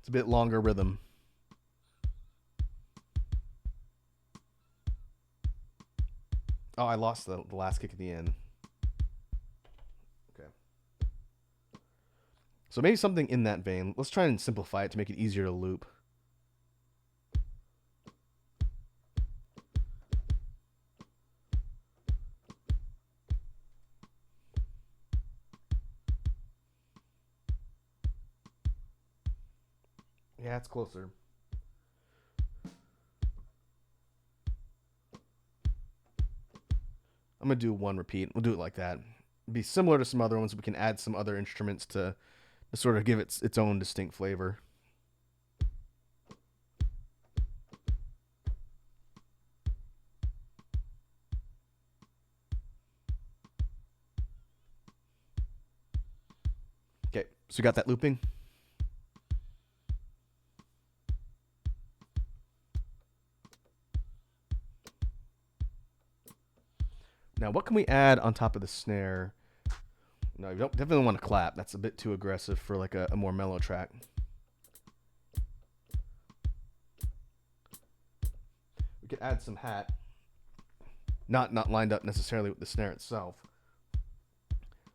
It's a bit longer rhythm. Oh, I lost the last kick at the end. Okay. So maybe something in that vein. Let's try and simplify it to make it easier to loop. Yeah, it's closer. I'm going to do one repeat. We'll do it like that. Be similar to some other ones. We can add some other instruments to sort of give it its own distinct flavor. Okay, so we got that looping. Now, what can we add on top of the snare? No, you don't definitely want to clap. That's a bit too aggressive for like a more mellow track. We could add some hat. Not lined up necessarily with the snare itself.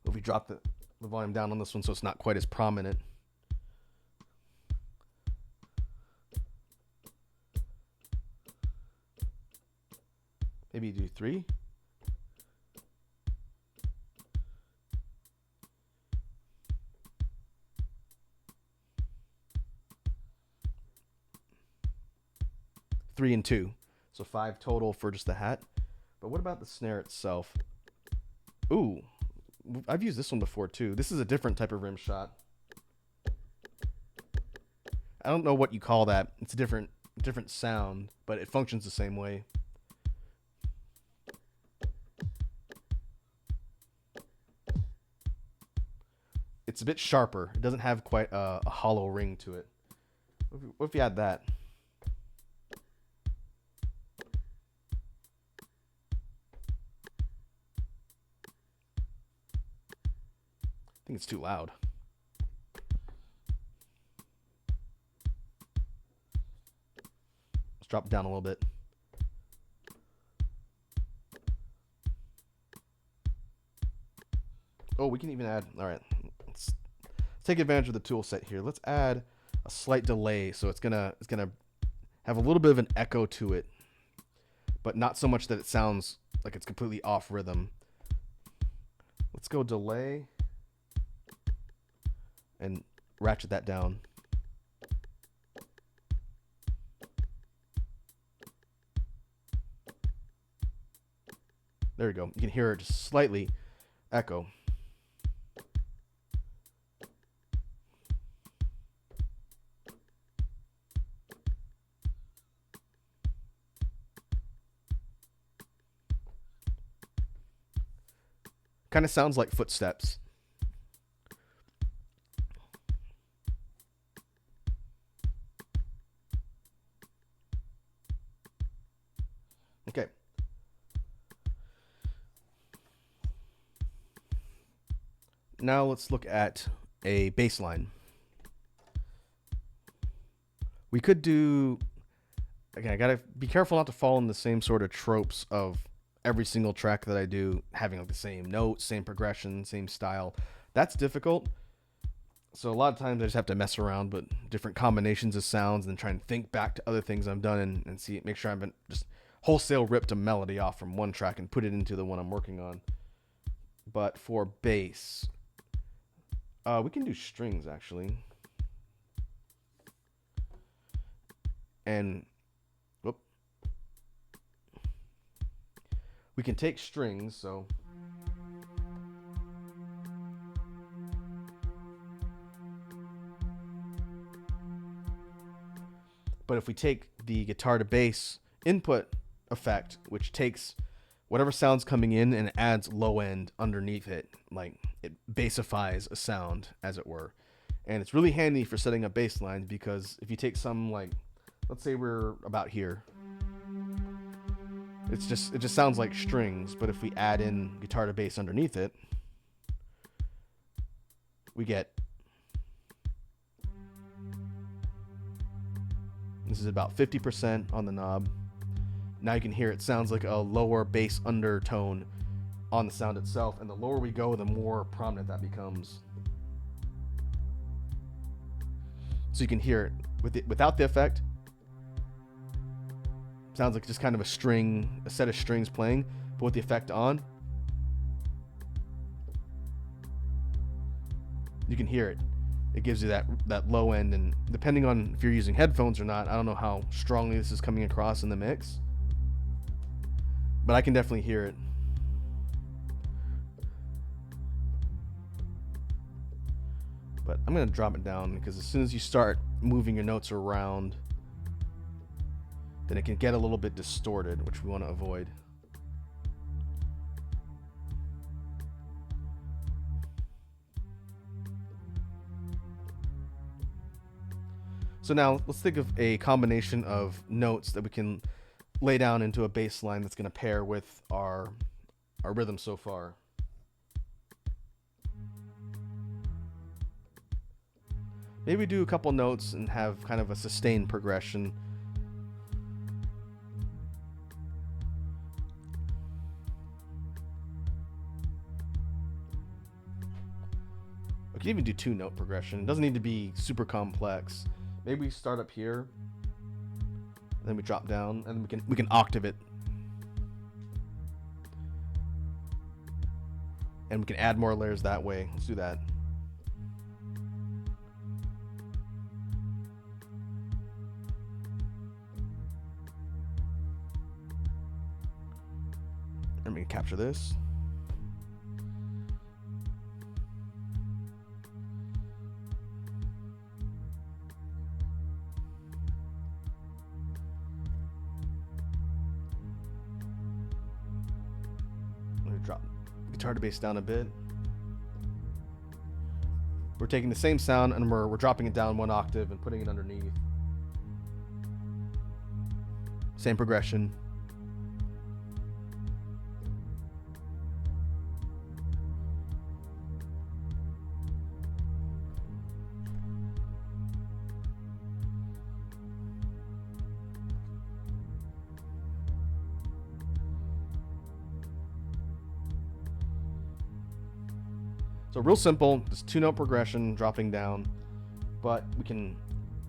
If we drop the volume down on this one so it's not quite as prominent. Maybe do 3. Three and 2. So 5 total for just the hat. But what about the snare itself? Ooh, I've used this one before too. This is a different type of rim shot. I don't know what you call that. It's a different sound, but it functions the same way. It's a bit sharper. It doesn't have quite a hollow ring to it. What if you add that? I think it's too loud. Let's drop it down a little bit. Oh, we can even add, all right, let's take advantage of the tool set here. Let's add a slight delay, so it's gonna have a little bit of an echo to it, but not so much that it sounds like it's completely off rhythm. Let's go delay and ratchet that down. There we go. You can hear it just slightly echo. Kind of sounds like footsteps. Okay. Now let's look at a bass line. We could do, again, I gotta be careful not to fall in the same sort of tropes of every single track that I do having like the same note, same progression, same style. That's difficult. So a lot of times I just have to mess around with different combinations of sounds and try and think back to other things I've done and see, make sure I haven't just wholesale ripped a melody off from one track and put it into the one I'm working on. But for bass, we can do strings actually. And whoop, we can take strings, so but if we take the guitar to bass input effect, which takes whatever sound's coming in and adds low end underneath it, like it bassifies a sound, as it were. And it's really handy for setting up bass lines, because if you take some, like, let's say we're about here, it just sounds like strings, but if we add in guitar to bass underneath it, we get, this is about 50% on the knob. Now you can hear it sounds like a lower bass undertone on the sound itself, and the lower we go, the more prominent that becomes. So you can hear it without the effect. Sounds like just kind of a set of strings playing, but with the effect on, you can hear it. It gives you that low end, and depending on if you're using headphones or not, I don't know how strongly this is coming across in the mix, but I can definitely hear it. But I'm going to drop it down, because as soon as you start moving your notes around, then it can get a little bit distorted, which we want to avoid. So now let's think of a combination of notes that we can lay down into a bass line that's going to pair with our rhythm so far. Maybe do a couple notes and have kind of a sustained progression. We can even do 2-note progression. It doesn't need to be super complex. Maybe we start up here, then we drop down, and we can octave it, and we can add more layers that way. Let's do that. And we can capture this. Drop guitar to bass down a bit. We're taking the same sound and we're dropping it down 1 octave and putting it underneath. Same progression. So real simple, just 2-note progression, dropping down, but we can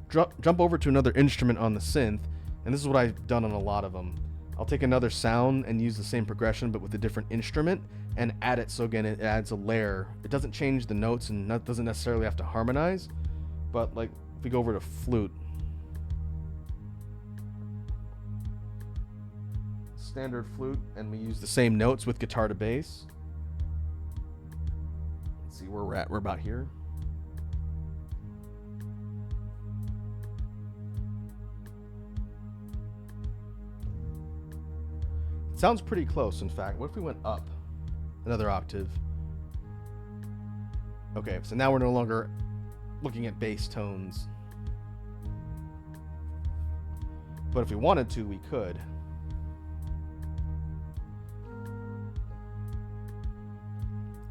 jump over to another instrument on the synth, and this is what I've done on a lot of them. I'll take another sound and use the same progression but with a different instrument and add it, so again it adds a layer. It doesn't change the notes and that doesn't necessarily have to harmonize, but like if we go over to flute, standard flute, and we use the same notes with guitar to bass. See where we're at. We're about here. It sounds pretty close, in fact. What if we went up another octave? Okay, so now we're no longer looking at bass tones. But if we wanted to, we could.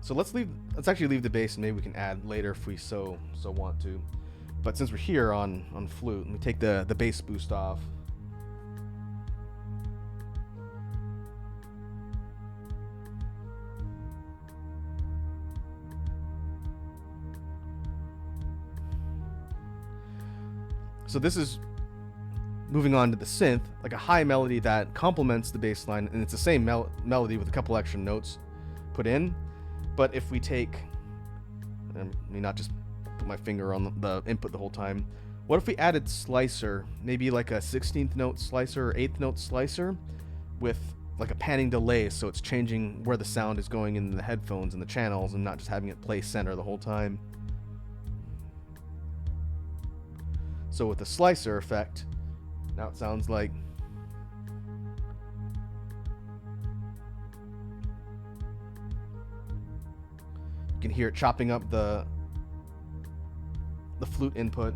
So let's actually leave the bass, and maybe we can add later if we so want to. But since we're here on flute, let me take the bass boost off. So this is moving on to the synth, like a high melody that complements the bass line, and it's the same melody with a couple extra notes put in. But if we take, let me not just put my finger on the input the whole time. What if we added slicer, maybe like a 16th note slicer or 8th note slicer with like a panning delay, so it's changing where the sound is going in the headphones and the channels and not just having it play center the whole time. So with the slicer effect, now it sounds like you can hear it chopping up the flute input.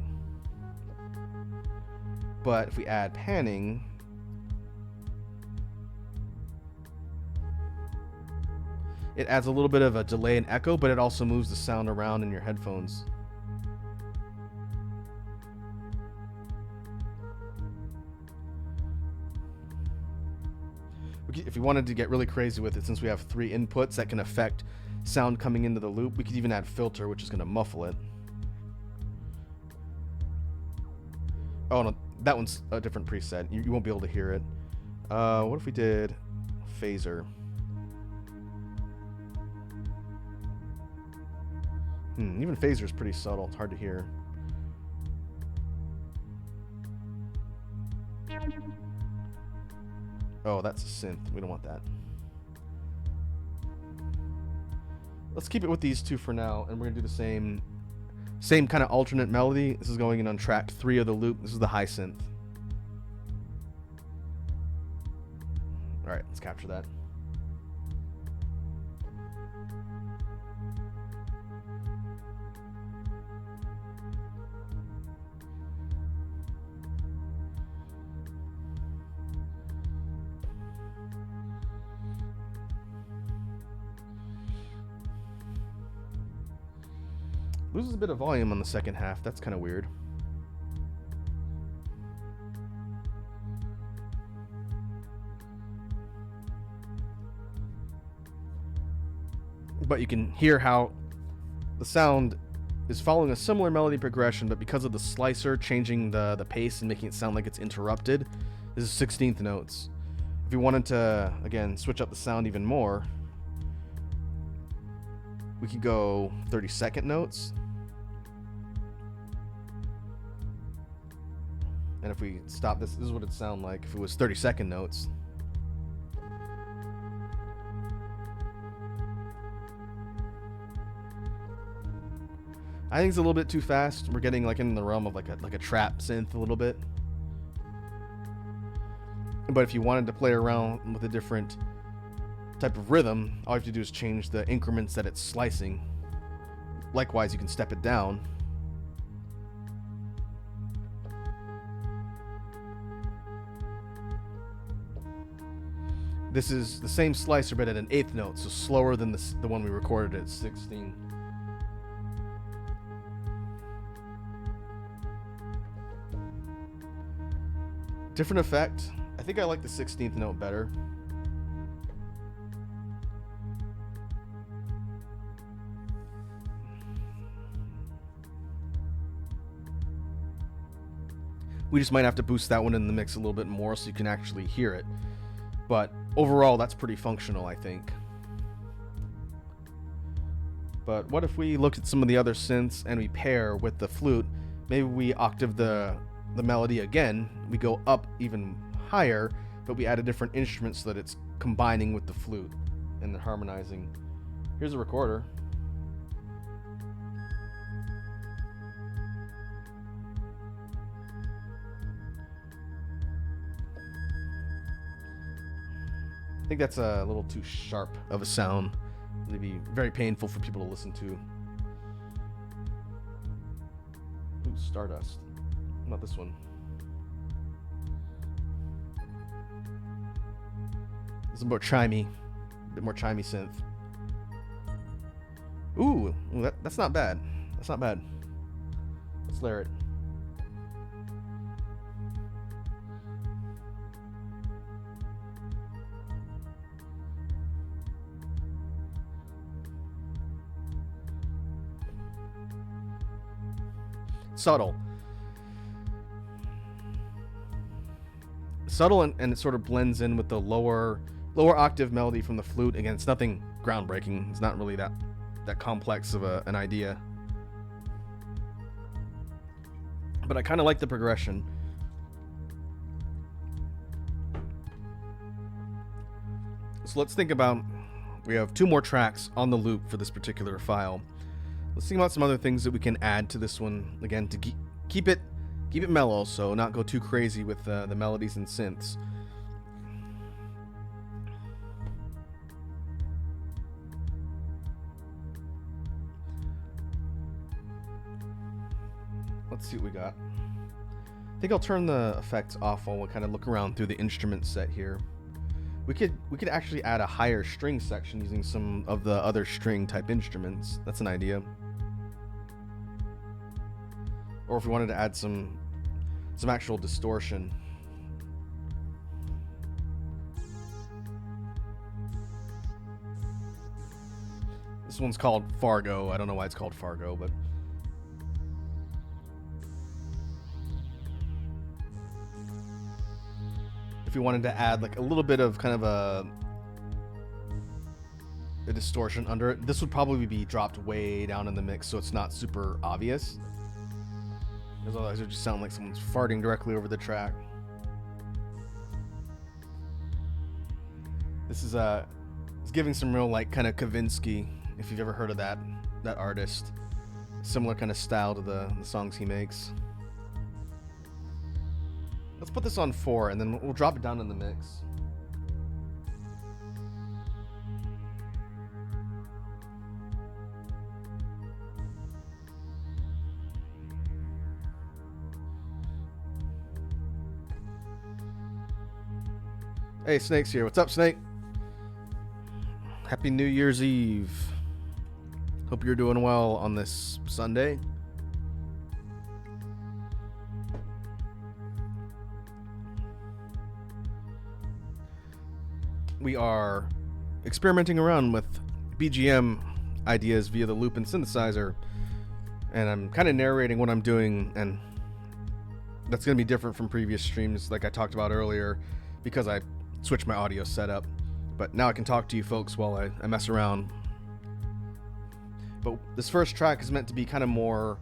But if we add panning, it adds a little bit of a delay and echo, but it also moves the sound around in your headphones. If you wanted to get really crazy with it, since we have 3 inputs that can affect sound coming into the loop, we could even add filter, which is going to muffle it. Oh no, that one's a different preset. You won't be able to hear it. What if we did phaser? Even phaser is pretty subtle. It's hard to hear. Oh, that's a synth. We don't want that. Let's keep it with these 2 for now, and we're gonna do the same kind of alternate melody. This is going in on track 3 of the loop. This is the high synth. All right, let's capture that. Loses a bit of volume on the second half. That's kind of weird. But you can hear how the sound is following a similar melody progression, but because of the slicer changing the pace and making it sound like it's interrupted, this is 16th notes. If you wanted to, again, switch up the sound even more, we could go 32nd notes. And if we stop this is what it'd sound like if it was 32nd notes. I think it's a little bit too fast. We're getting like in the realm of like a trap synth a little bit. But if you wanted to play around with a different type of rhythm, all you have to do is change the increments that it's slicing. Likewise, you can step it down. This is the same slicer, but at an 8th note, so slower than the one we recorded at 16. Different effect. I think I like the 16th note better. We just might have to boost that one in the mix a little bit more so you can actually hear it. But overall, that's pretty functional, I think. But what if we looked at some of the other synths and we pair with the flute? Maybe we octave the melody again. We go up even higher, but we add a different instrument so that it's combining with the flute and harmonizing. Here's a recorder. I think that's a little too sharp of a sound. It'd be very painful for people to listen to. Ooh, Stardust. Not this one. This is more chimey. A bit more chimey synth. Ooh, that's not bad. That's not bad. Let's layer it. Subtle and it sort of blends in with the lower octave melody from the flute. Again, it's nothing groundbreaking. It's not really that complex of an idea. but I kind of like the progression. So let's think about, we have 2 more tracks on the loop for this particular file. Let's think about some other things that we can add to this one, again, to keep it mellow, so not go too crazy with the melodies and synths. Let's see what we got. I think I'll turn the effects off while we kind of look around through the instrument set here. We could actually add a higher string section using some of the other string type instruments. That's an idea. Or if we wanted to add some actual distortion. This one's called Fargo. I don't know why it's called Fargo, but if we wanted to add like a little bit of kind of a distortion under it, this would probably be dropped way down in the mix so it's not super obvious. Because otherwise it would just sound like someone's farting directly over the track. This is it's giving some real like kind of Kavinsky, if you've ever heard of that artist. Similar kind of style to the songs he makes. Let's put this on 4 and then we'll drop it down in the mix. Hey, Snake's here. What's up, Snake? Happy New Year's Eve. Hope you're doing well on this Sunday. We are experimenting around with BGM ideas via the loop and synthesizer, and I'm kind of narrating what I'm doing, and that's going to be different from previous streams like I talked about earlier because I switched my audio setup. But now I can talk to you folks while I mess around. But this first track is meant to be kind of more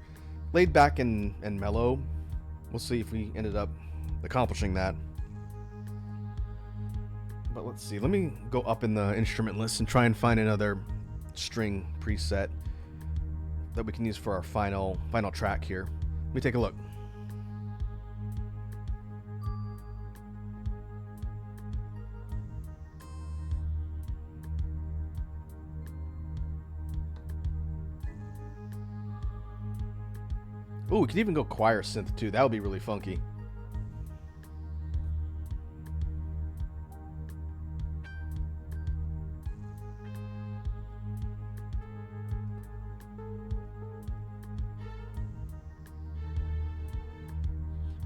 laid back and mellow. We'll see if we ended up accomplishing that. But let's see. Let me go up in the instrument list and try and find another string preset that we can use for our final track here. Let me take a look. Oh, we could even go choir synth too. That would be really funky.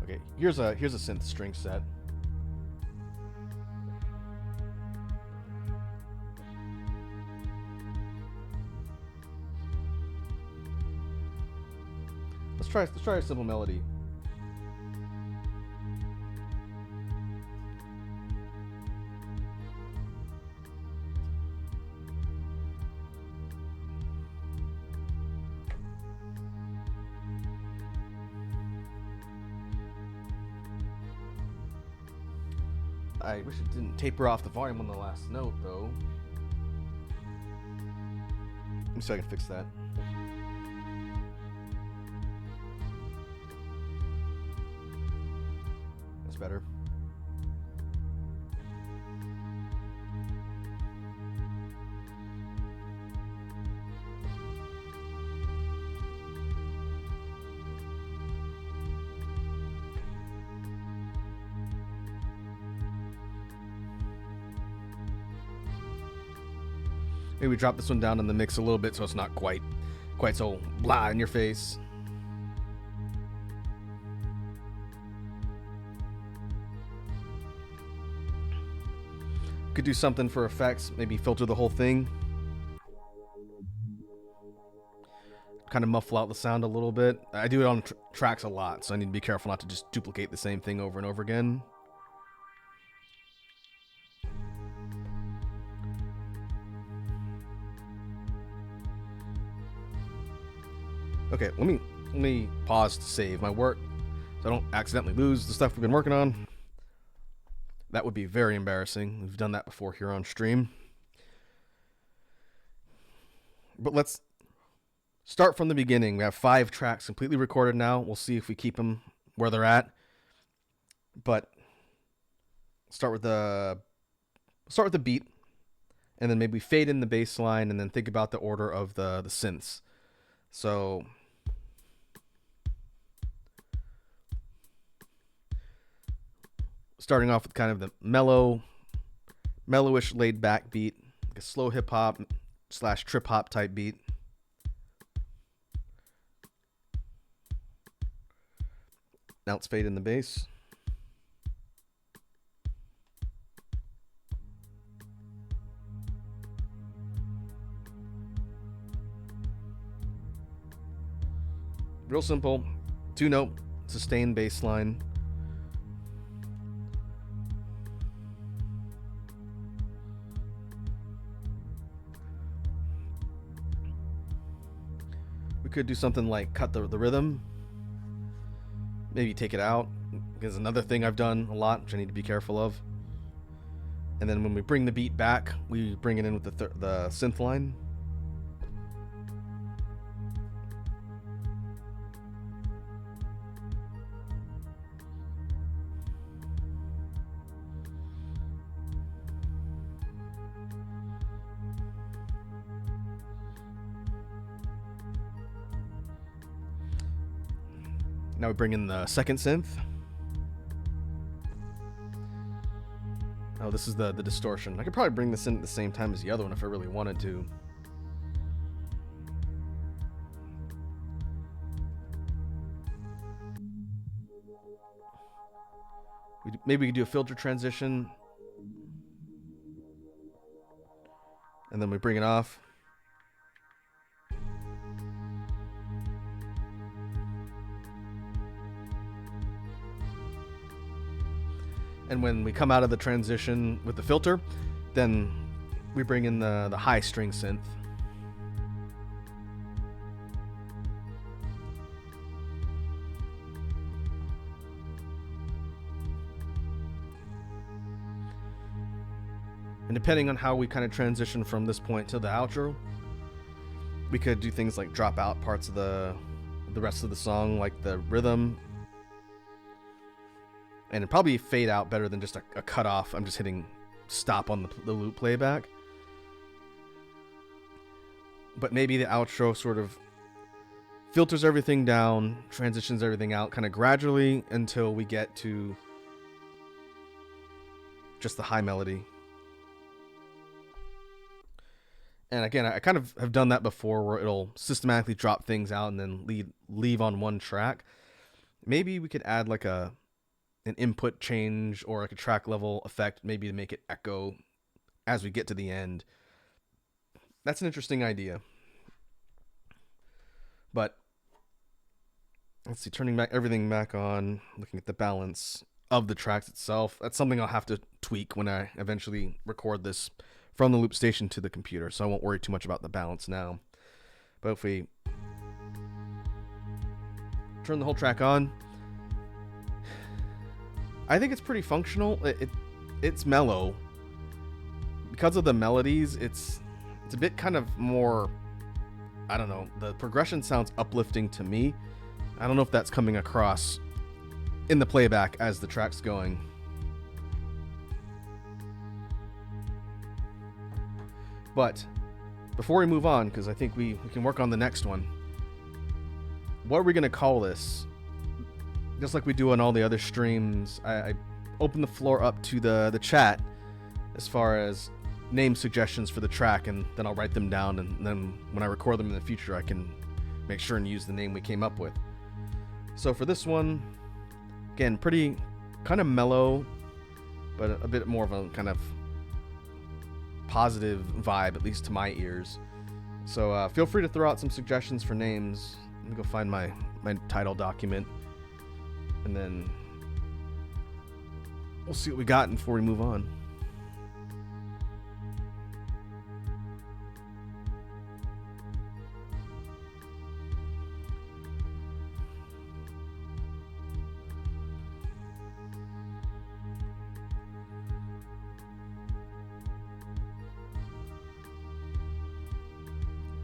Okay, here's a synth string set. Let's try a simple melody. I wish it didn't taper off the volume on the last note, though. Let me see if I can fix that. That's better. Maybe we drop this one down in the mix a little bit so it's not quite so blah in your face. Could do something for effects, maybe filter the whole thing. Kind of muffle out the sound a little bit. I do it on tracks a lot, so I need to be careful not to just duplicate the same thing over and over again. Okay, let me pause to save. My work I don't accidentally lose the stuff we've been working on. That would be very embarrassing. We've done that before here on stream. But let's start from the beginning. We have 5 tracks completely recorded now. We'll see if we keep them where they're at. But start with the beat, and then maybe fade in the bass line, and then think about the order of the synths. So starting off with kind of the mellowish laid back beat, like a slow hip hop / trip hop type beat. Now let's fade in the bass. Real simple, 2-note sustained bass line. We could do something like cut the rhythm, maybe take it out, because another thing I've done a lot, which I need to be careful of. And then when we bring the beat back, we bring it in with the synth line. Now we bring in the second synth. Oh, this is the distortion. I could probably bring this in at the same time as the other one if I really wanted to. Maybe we could do a filter transition. And then we bring it off. And when we come out of the transition with the filter, then we bring in the high string synth. And depending on how we kind of transition from this point to the outro, we could do things like drop out parts of the rest of the song, like the rhythm. And it'd probably fade out better than just a cut off. I'm just hitting stop on the loop playback. But maybe the outro sort of filters everything down, transitions everything out kind of gradually until we get to just the high melody. And again, I kind of have done that before where it'll systematically drop things out and then leave on one track. Maybe we could add like an input change or like a track level effect, maybe to make it echo as we get to the end. That's an interesting idea. But let's see, turning everything back on, looking at the balance of the tracks itself. That's something I'll have to tweak when I eventually record this from the loop station to the computer, so I won't worry too much about the balance now. But if we turn the whole track on, I think it's pretty functional. It's mellow. Because of the melodies, it's a bit kind of more, I don't know, the progression sounds uplifting to me. I don't know if that's coming across in the playback as the track's going. But before we move on, because I think we can work on the next one, what are we going to call this? Just like we do on all the other streams, I open the floor up to the chat as far as name suggestions for the track, and then I'll write them down, and then when I record them in the future, I can make sure and use the name we came up with. So for this one, again, pretty kind of mellow, but a bit more of a kind of positive vibe, at least to my ears. So feel free to throw out some suggestions for names. Let me go find my title document, and then we'll see what we got before we move on.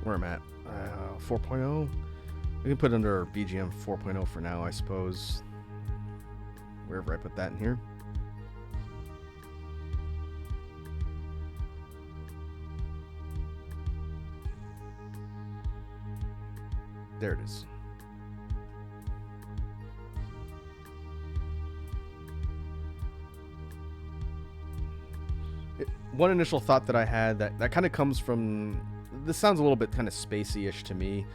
where I'm at. 4.0. We can put it under BGM 4.0 for now, I suppose. Wherever I put that in here. There it is. One initial thought that I had that kind of comes from, this sounds a little bit kind of spacey-ish to me,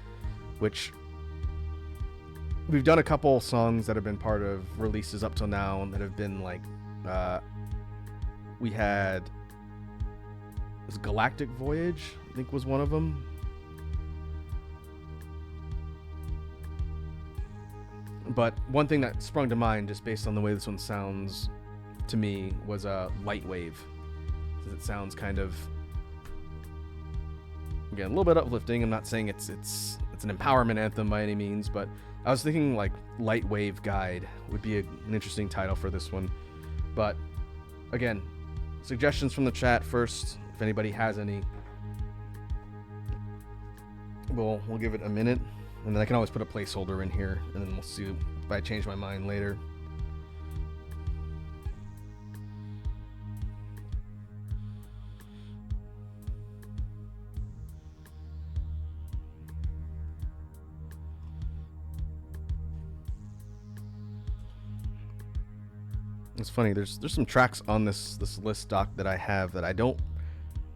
which we've done a couple songs that have been part of releases up till now that have been like, we had, was Galactic Voyage, I think was one of them. But one thing that sprung to mind just based on the way this one sounds to me was Lightwave. It sounds kind of, again, a little bit uplifting. I'm not saying it's an empowerment anthem by any means, but I was thinking like Lightwave Guide would be an interesting title for this one. But again, suggestions from the chat first, if anybody has any. We'll give it a minute, and then I can always put a placeholder in here, and then we'll see if I change my mind later. It's funny, there's some tracks on this list doc that I have that I don't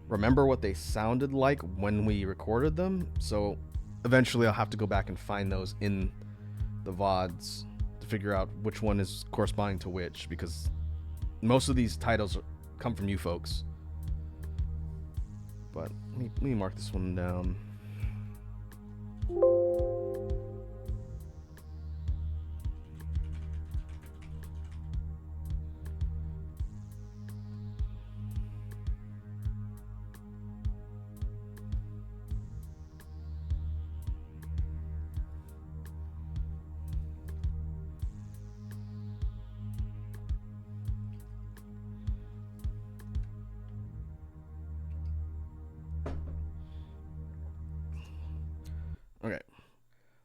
remember what they sounded like when we recorded them, so eventually I'll have to go back and find those in the VODs to figure out which one is corresponding to which, because most of these titles come from you folks. But let me mark this one down. Okay.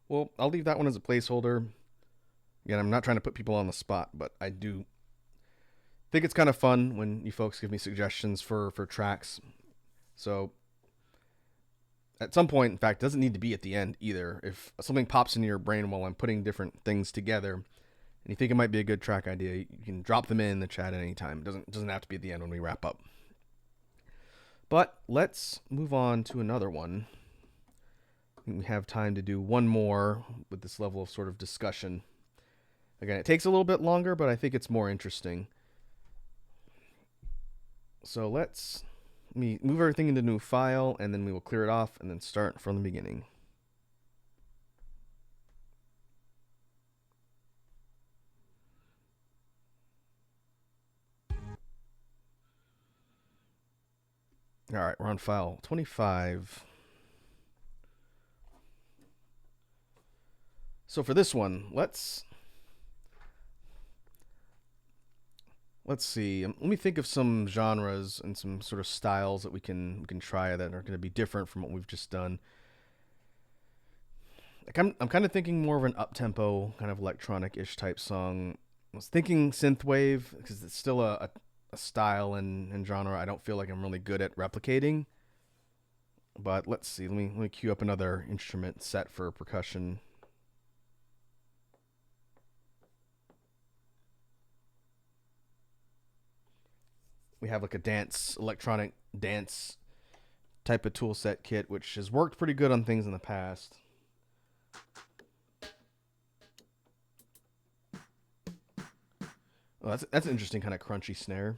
Well, I'll leave that one as a placeholder. Again, I'm not trying to put people on the spot, but I do think it's kind of fun when you folks give me suggestions for tracks. So at some point, in fact, it doesn't need to be at the end either. If something pops into your brain while I'm putting different things together and you think it might be a good track idea, you can drop them in the chat at any time. It doesn't have to be at the end when we wrap up. But let's move on to another one. We have time to do one more with this level of sort of discussion. Again, it takes a little bit longer, but I think it's more interesting. So let me move everything into a new file, and then we will clear it off and then start from the beginning. All right, we're on file 25. So for this one, let's see. Let me think of some genres and some sort of styles that we can try that are going to be different from what we've just done. Like I'm kind of thinking more of an up-tempo kind of electronic-ish type song. I was thinking synthwave because it's still a style and genre I don't feel like I'm really good at replicating. But let's see. Let me cue up another instrument set for percussion. We have like a electronic dance type of tool set kit, which has worked pretty good on things in the past. Oh, that's an interesting kind of crunchy snare.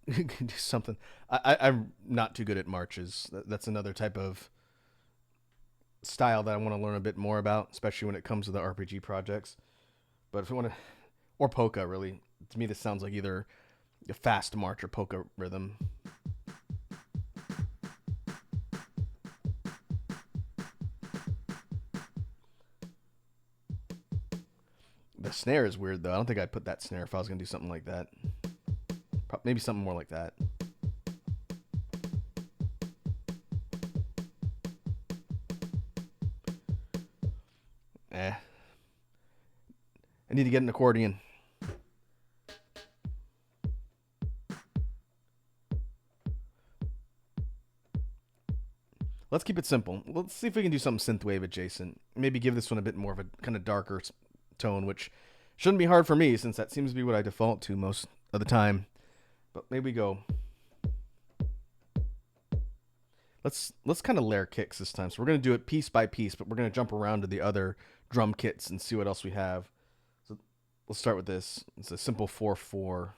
You can do something. I'm not too good at marches. That's another type of style that I want to learn a bit more about, especially when it comes to the RPG projects. But if you want to, or polka, really, to me this sounds like either a fast march or polka rhythm. The snare is weird though. I don't think I'd put that snare if I was gonna do something like that. Maybe something more like that. I need to get an accordion. Let's keep it simple. Let's see if we can do something synthwave adjacent. Maybe give this one a bit more of a kind of darker tone, which shouldn't be hard for me since that seems to be what I default to most of the time. But maybe we go. Let's kind of layer kicks this time. So we're going to do it piece by piece, but we're going to jump around to the other drum kits and see what else we have. So let's start with this. It's a simple 4/4.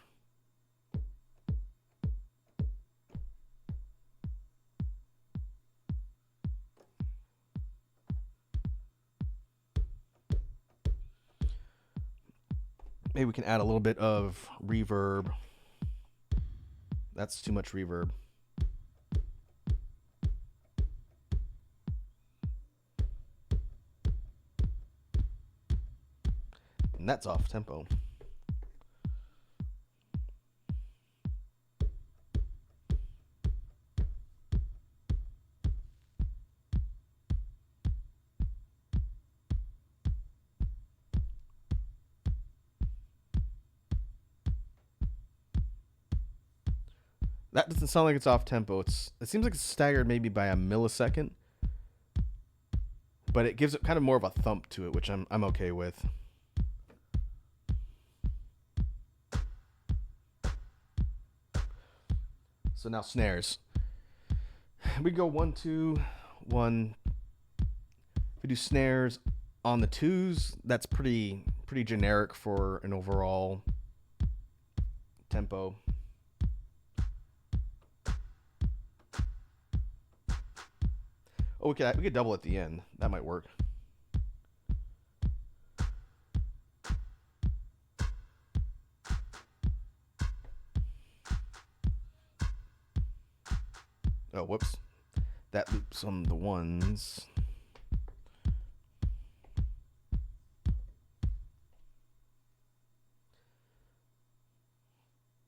Maybe we can add a little bit of reverb. That's too much reverb. And that's off tempo. That doesn't sound like it's off tempo. It seems like it's staggered maybe by a millisecond, but it gives it kind of more of a thump to it, which I'm okay with. So now snares. We go 1 2 1. If we do snares on the 2s, that's pretty generic for an overall tempo. Oh, we could double at the end. That might work. Oh, whoops. That loops on the 1s. I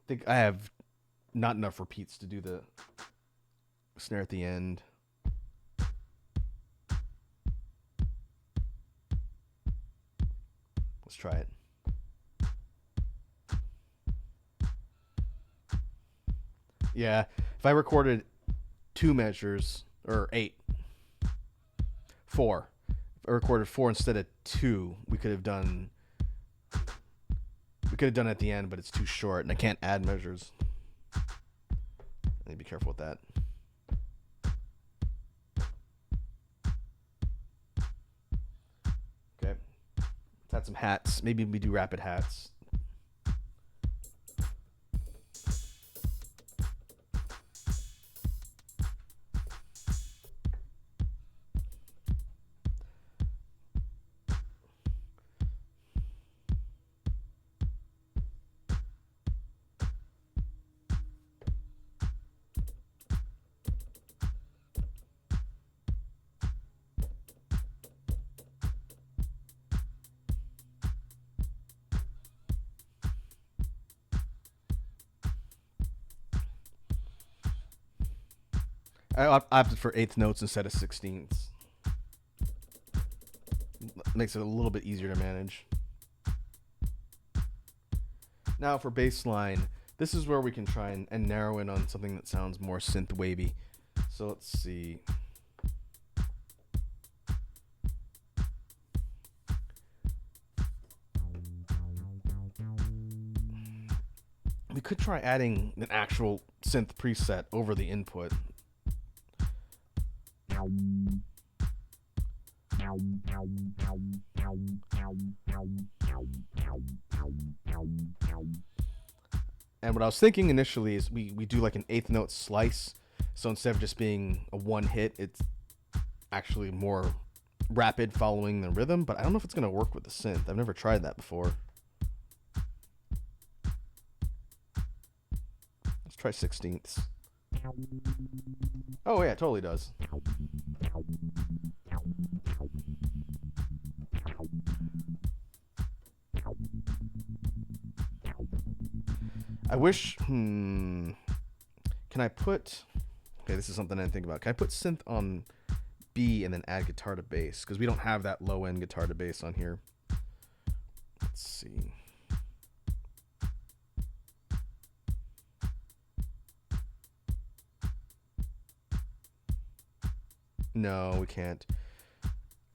think I have not enough repeats to do the snare at the end. Let's try it. Yeah, if I recorded 2 measures, or 8, 4. If I recorded 4 instead of 2, we could have done it at the end, but it's too short, and I can't add measures. I need to be careful with that. Okay. Let's add some hats. Maybe we do rapid hats. I opted for 8th notes instead of 16ths. Makes it a little bit easier to manage. Now for bass line, this is where we can try and narrow in on something that sounds more synth wavy. So let's see. We could try adding an actual synth preset over the input. And what I was thinking initially is we do like an 8th note slice. So instead of just being a one hit, it's actually more rapid following the rhythm. But I don't know if it's going to work with the synth. I've never tried that before. Let's try 16ths. Oh yeah, it totally does. I wish. Can I put? Okay, this is something I didn't think about. Can I put synth on B and then add guitar to bass? Because we don't have that low end guitar to bass on here. Let's see. No, we can't.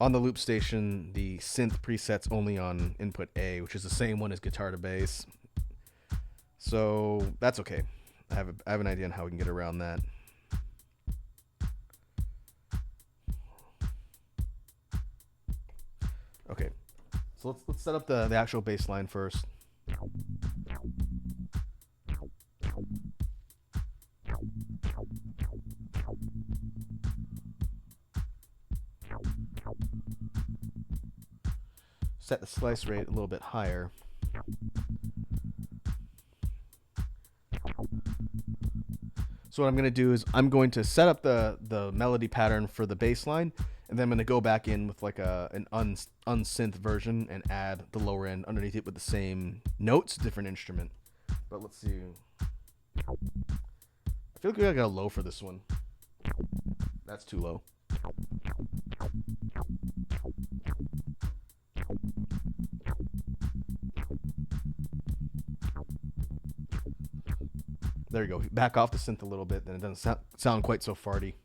On the loop station, the synth preset's only on input A, which is the same one as guitar to bass. So that's okay. I have an idea on how we can get around that. Okay, so let's set up the actual bass line first. Set the slice rate a little bit higher. So what I'm going to do is I'm going to set up the melody pattern for the bass line, and then I'm going to go back in with like an unsynth version and add the lower end underneath it with the same notes, different instrument. But let's see. I feel like we got a low for this one. That's too low. There you go. Back off the synth a little bit, then it doesn't sound quite so farty.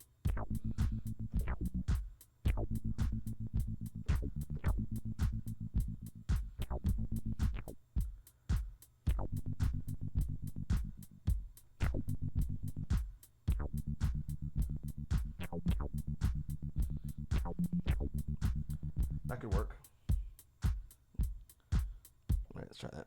That could work. All right, let's try that.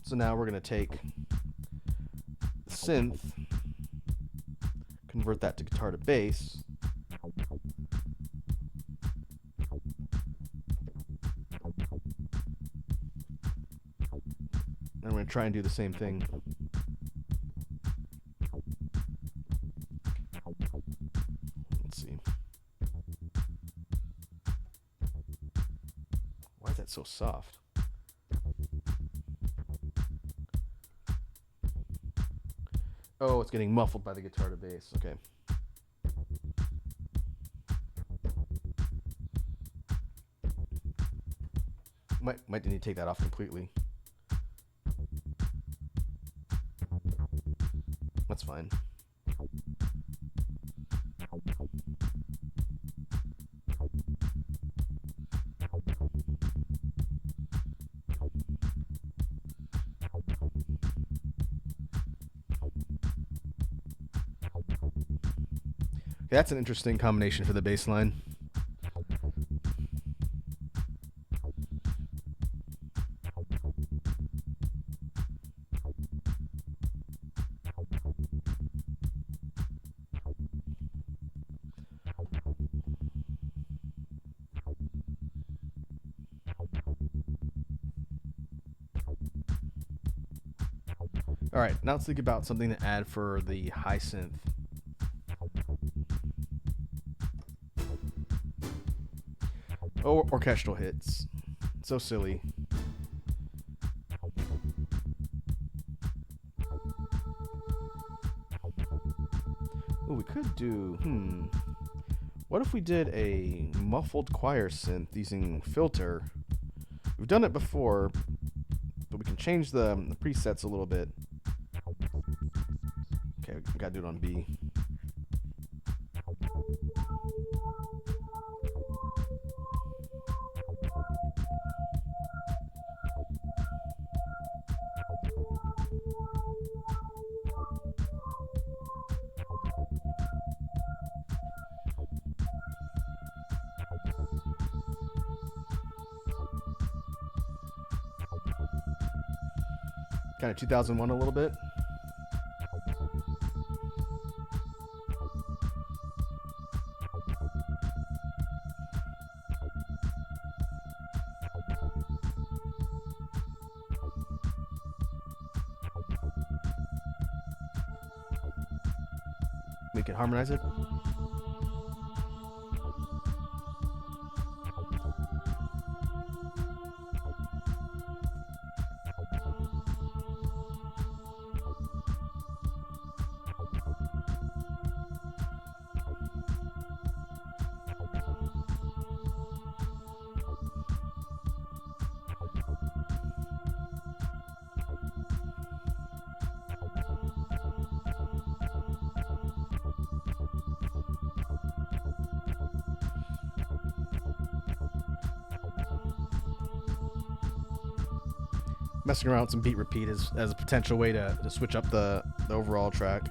So now we're going to take synth, convert that to guitar to bass. And I'm going to try and do the same thing. Let's see. Why is that so soft? Oh, it's getting muffled by the guitar to bass. Okay. Might need to take that off completely. That's fine. Okay, that's an interesting combination for the bass line. All right, now let's think about something to add for the high synth. Oh, orchestral hits. So silly. Oh, we could do, what if we did a muffled choir synth using filter? We've done it before, but we can change the presets a little bit. Okay, we gotta do it on B. Kind of 2001 a little bit. We can harmonize it. messing around with some beat repeat as a potential way to switch up the overall track.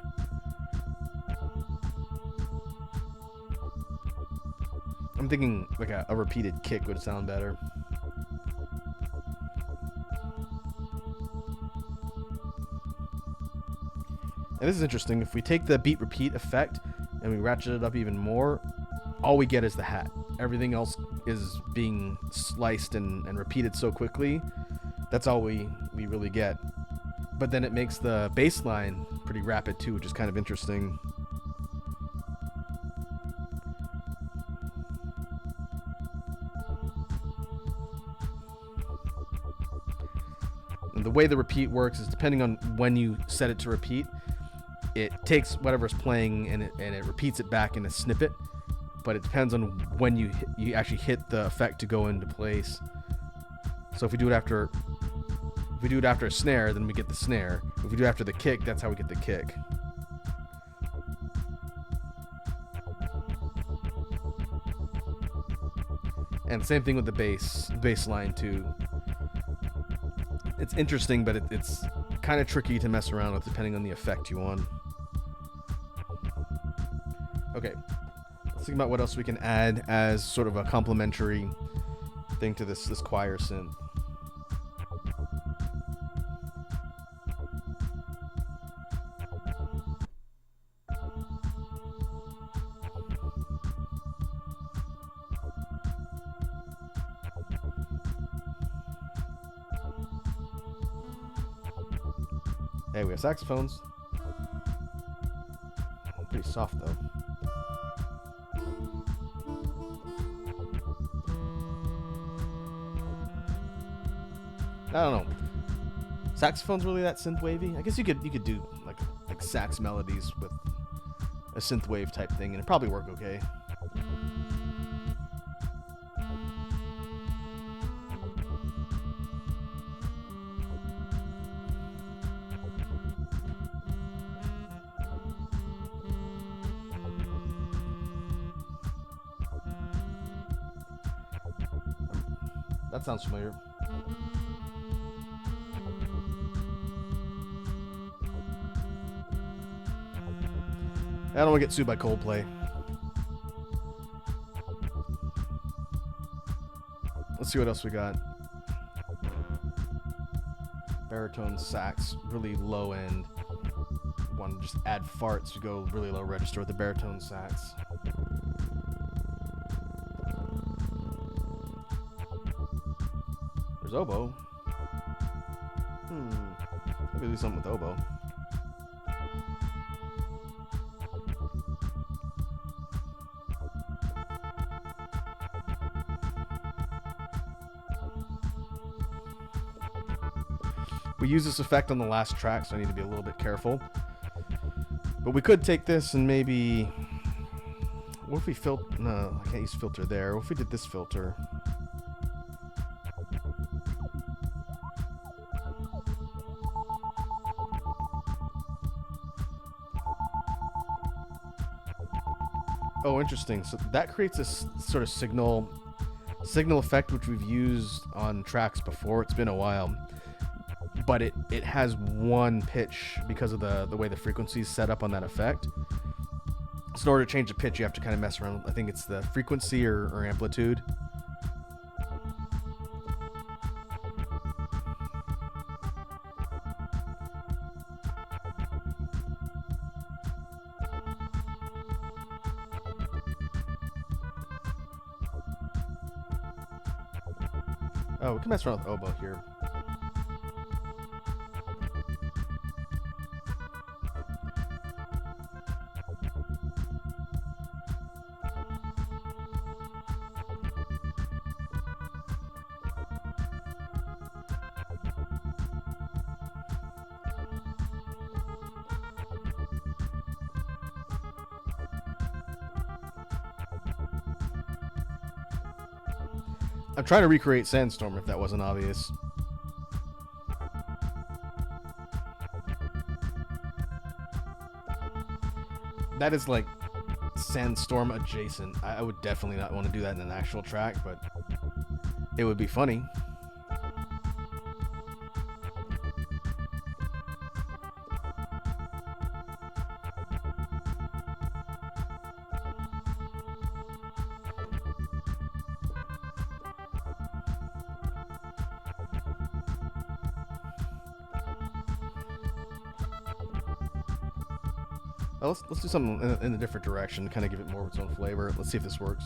I'm thinking like a repeated kick would sound better. And this is interesting. If we take the beat repeat effect and we ratchet it up even more, all we get is the hat. Everything else is being sliced and repeated so quickly. That's all we really get. But then it makes the bass line pretty rapid too, which is kind of interesting. And the way the repeat works is depending on when you set it to repeat, it takes whatever's playing and it repeats it back in a snippet, but it depends on when you actually hit the effect to go into place. So if we do it after a snare, then we get the snare. If we do it after the kick, that's how we get the kick. And same thing with the bass line too. It's interesting, but it's kind of tricky to mess around with depending on the effect you want. Okay, let's think about what else we can add as sort of a complementary thing to this choir synth. Hey, we have saxophones. Pretty soft though. I don't know. Saxophone's really that synth wavy? I guess you could do like sax melodies with a synth wave type thing, and it'd probably work okay. That sounds familiar. I don't want to get sued by Coldplay. Let's see what else we got. Baritone sax, really low end. Want to just add farts to go really low register with the baritone sax. There's oboe. Maybe do something with oboe. We use this effect on the last track, so I need to be a little bit careful. But we could take this and maybe... What if we filter... No, I can't use filter there. What if we did this filter? Oh, interesting. So that creates this sort of signal effect, which we've used on tracks before. It's been a while. But it has one pitch because of the way the frequency is set up on that effect. So in order to change the pitch, you have to kind of mess around. I think it's the frequency or amplitude. Oh, we can mess around with oboe here. I'm trying to recreate Sandstorm, if that wasn't obvious. That is like Sandstorm adjacent. I would definitely not want to do that in an actual track, but it would be funny. Let's do something in a different direction, kind of give it more of its own flavor. Let's see if this works.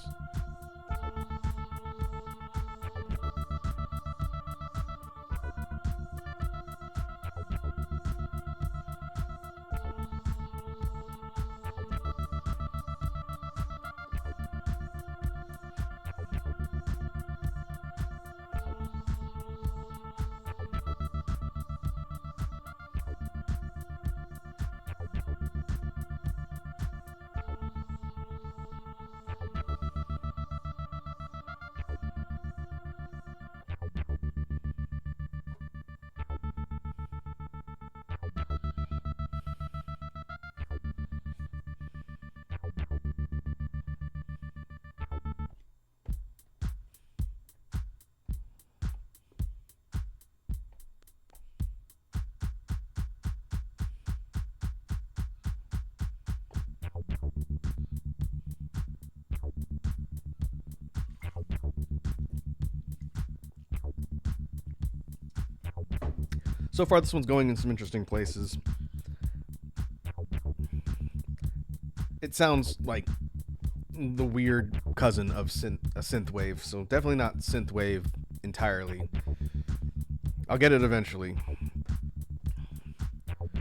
So far, this one's going in some interesting places. It sounds like the weird cousin of a synthwave, so definitely not synthwave entirely. I'll get it eventually.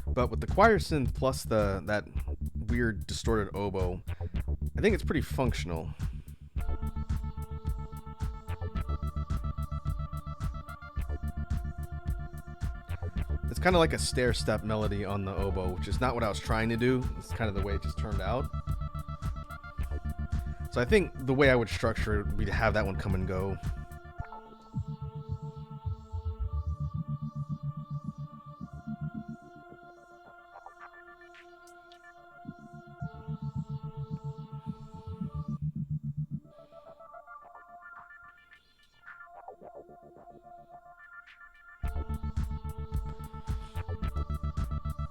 But with the choir synth plus that weird distorted oboe, I think it's pretty functional. It's kind of like a stair-step melody on the oboe, which is not what I was trying to do. It's kind of the way it just turned out. So I think the way I would structure it would be to have that one come and go.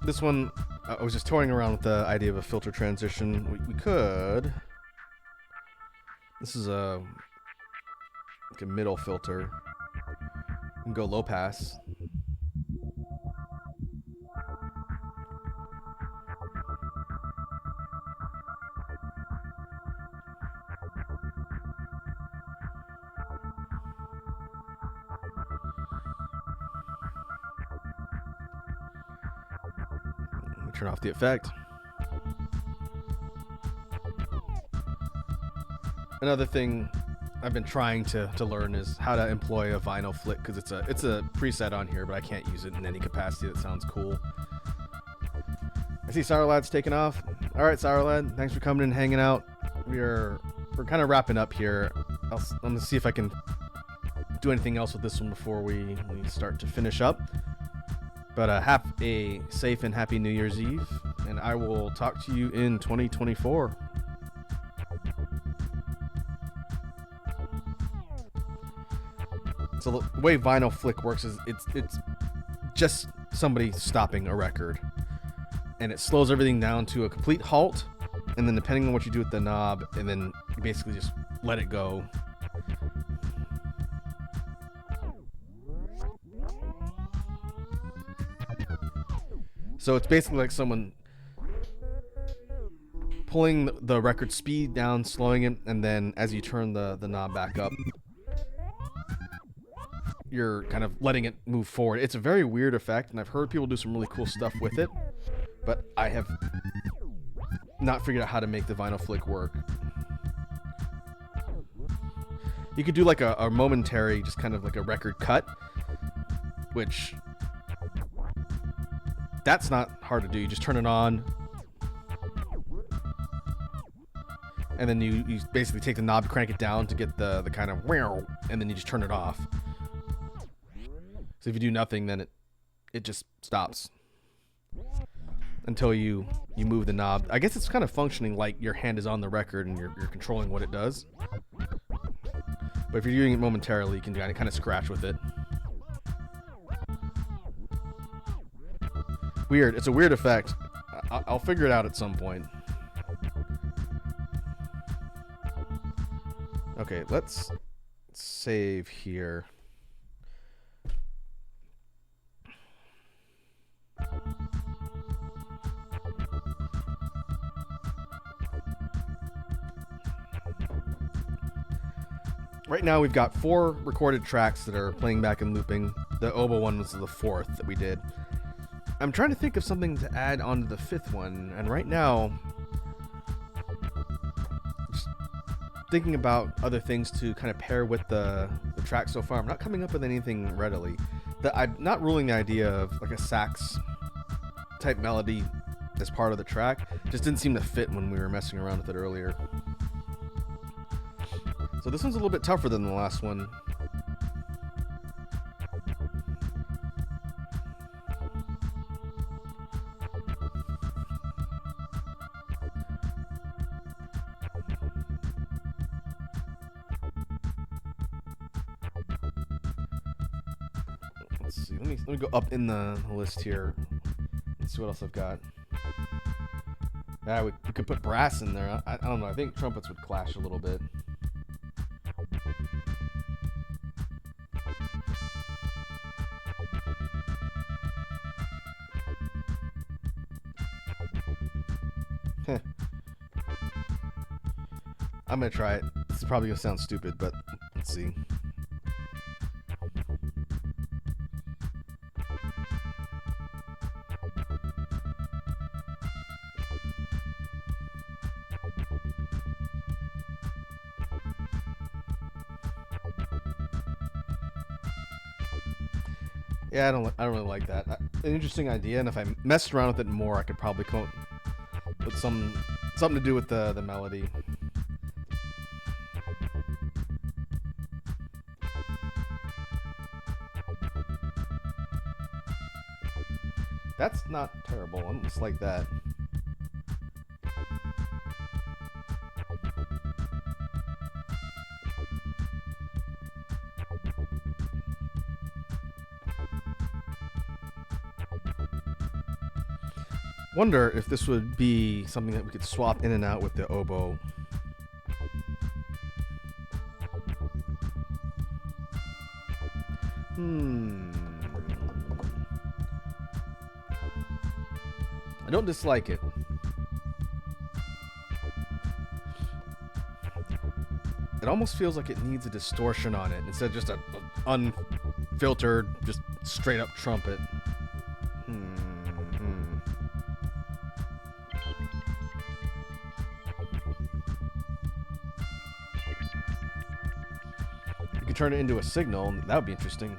This one, I was just toying around with the idea of a filter transition. We could. This is like a middle filter. We can go low pass. Turn off the effect. Another thing I've been trying to learn is how to employ a vinyl flick, because it's a preset on here, but I can't use it in any capacity that sounds cool. I see Sour Lad's taking off. All right, Sour Lad, thanks for coming and hanging out. We're kind of wrapping up here. I'm gonna see if I can do anything else with this one before we start to finish up. But have a safe and happy New Year's Eve, and I will talk to you in 2024. So the way vinyl flick works is it's just somebody stopping a record, and it slows everything down to a complete halt, and then depending on what you do with the knob, and then you basically just let it go. So it's basically like someone pulling the record speed down, slowing it, and then as you turn the knob back up, you're kind of letting it move forward. It's a very weird effect, and I've heard people do some really cool stuff with it, but I have not figured out how to make the vinyl flick work. You could do like a momentary, just kind of like a record cut, which... that's not hard to do. You just turn it on, and then you basically take the knob, crank it down to get the kind of wow, and then you just turn it off. So if you do nothing, then it just stops until you move the knob. I guess it's kind of functioning like your hand is on the record and you're controlling what it does. But if you're doing it momentarily, you can kind of scratch with it. Weird. It's a weird effect. I'll figure it out at some point. Okay, let's save here. Right now we've got 4 recorded tracks that are playing back and looping. The oboe one was the 4th that we did. I'm trying to think of something to add onto the 5th one, and right now, just thinking about other things to kind of pair with the track so far. I'm not coming up with anything readily. I'm not ruling the idea of like a sax type melody as part of the track. Just didn't seem to fit when we were messing around with it earlier. So this one's a little bit tougher than the last one. Let's see. Let me go up in the list here. Let's see what else I've got. Yeah, we could put brass in there. I don't know. I think trumpets would clash a little bit. I'm gonna try it. This is probably gonna sound stupid, but let's see. Yeah, I don't really like that. An interesting idea, and if I messed around with it more, I could probably come up with something to do with the melody. That's not terrible. I almost like that. Wonder if this would be something that we could swap in and out with the oboe. I don't dislike it. It almost feels like it needs a distortion on it instead of just a unfiltered, just straight up trumpet. You could turn it into a signal. That would be interesting.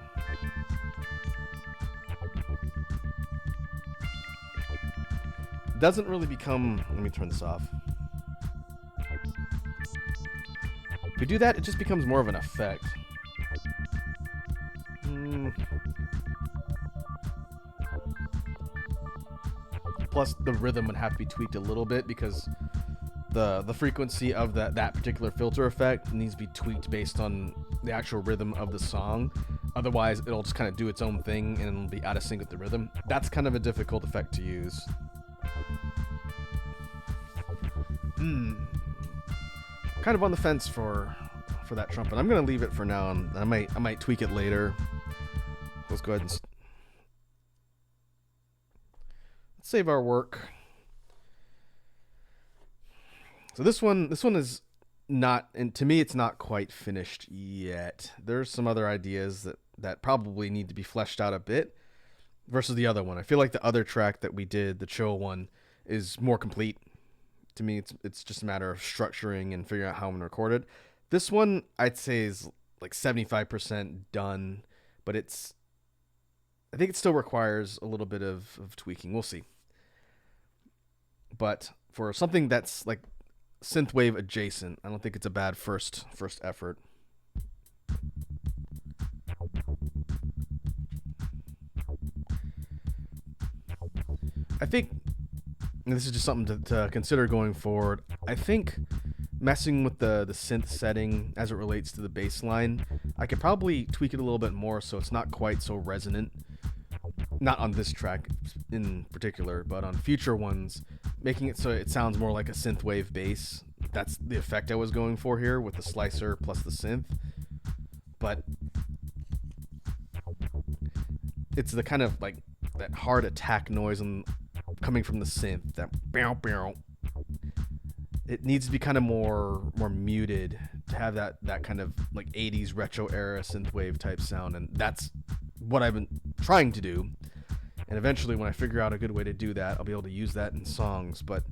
Doesn't really become... Let me turn this off. If we do that, it just becomes more of an effect. Plus, the rhythm would have to be tweaked a little bit because the frequency of that particular filter effect needs to be tweaked based on the actual rhythm of the song. Otherwise, it'll just kind of do its own thing and it'll be out of sync with the rhythm. That's kind of a difficult effect to use. Kind of on the fence for that trumpet. I'm gonna leave it for now, and I might tweak it later. Let's go ahead and save our work. So this one is not, and to me, it's not quite finished yet. There's some other ideas that probably need to be fleshed out a bit versus the other one. I feel like the other track that we did, the chill one, is more complete. To me, it's just a matter of structuring and figuring out how I'm gonna record it. This one, I'd say, is like 75% done, but I think it still requires a little bit of tweaking. We'll see. But for something that's like synthwave adjacent, I don't think it's a bad first effort. I think, and this is just something to consider going forward, I think messing with the synth setting as it relates to the bass line, I could probably tweak it a little bit more so it's not quite so resonant. Not on this track in particular, but on future ones, making it so it sounds more like a synthwave bass. That's the effect I was going for here with the slicer plus the synth. But it's the kind of like that hard attack noise coming from the synth, that bow bow. It needs to be kind of more muted have that kind of like 80s retro era synthwave type sound, and that's what I've been trying to do. And eventually, when I figure out a good way to do that, I'll be able to use that in songs. But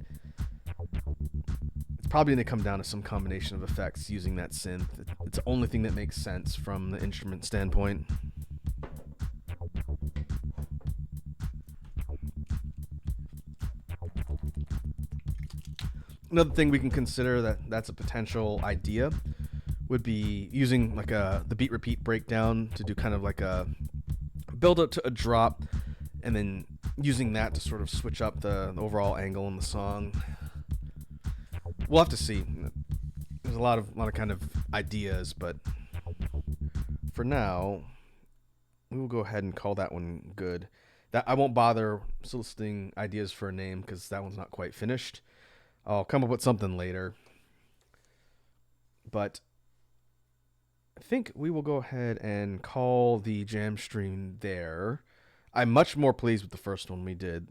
it's probably going to come down to some combination of effects using that synth. It's the only thing that makes sense from the instrument standpoint. Another thing we can consider that's a potential idea would be using like the beat repeat breakdown to do kind of like a build up to a drop, and then using that to sort of switch up the overall angle in the song. We'll have to see. There's a lot of kind of ideas, but for now, we will go ahead and call that one good. That I won't bother soliciting ideas for a name because that one's not quite finished. I'll come up with something later. But I think we will go ahead and call the jam stream there. I'm much more pleased with the first one we did.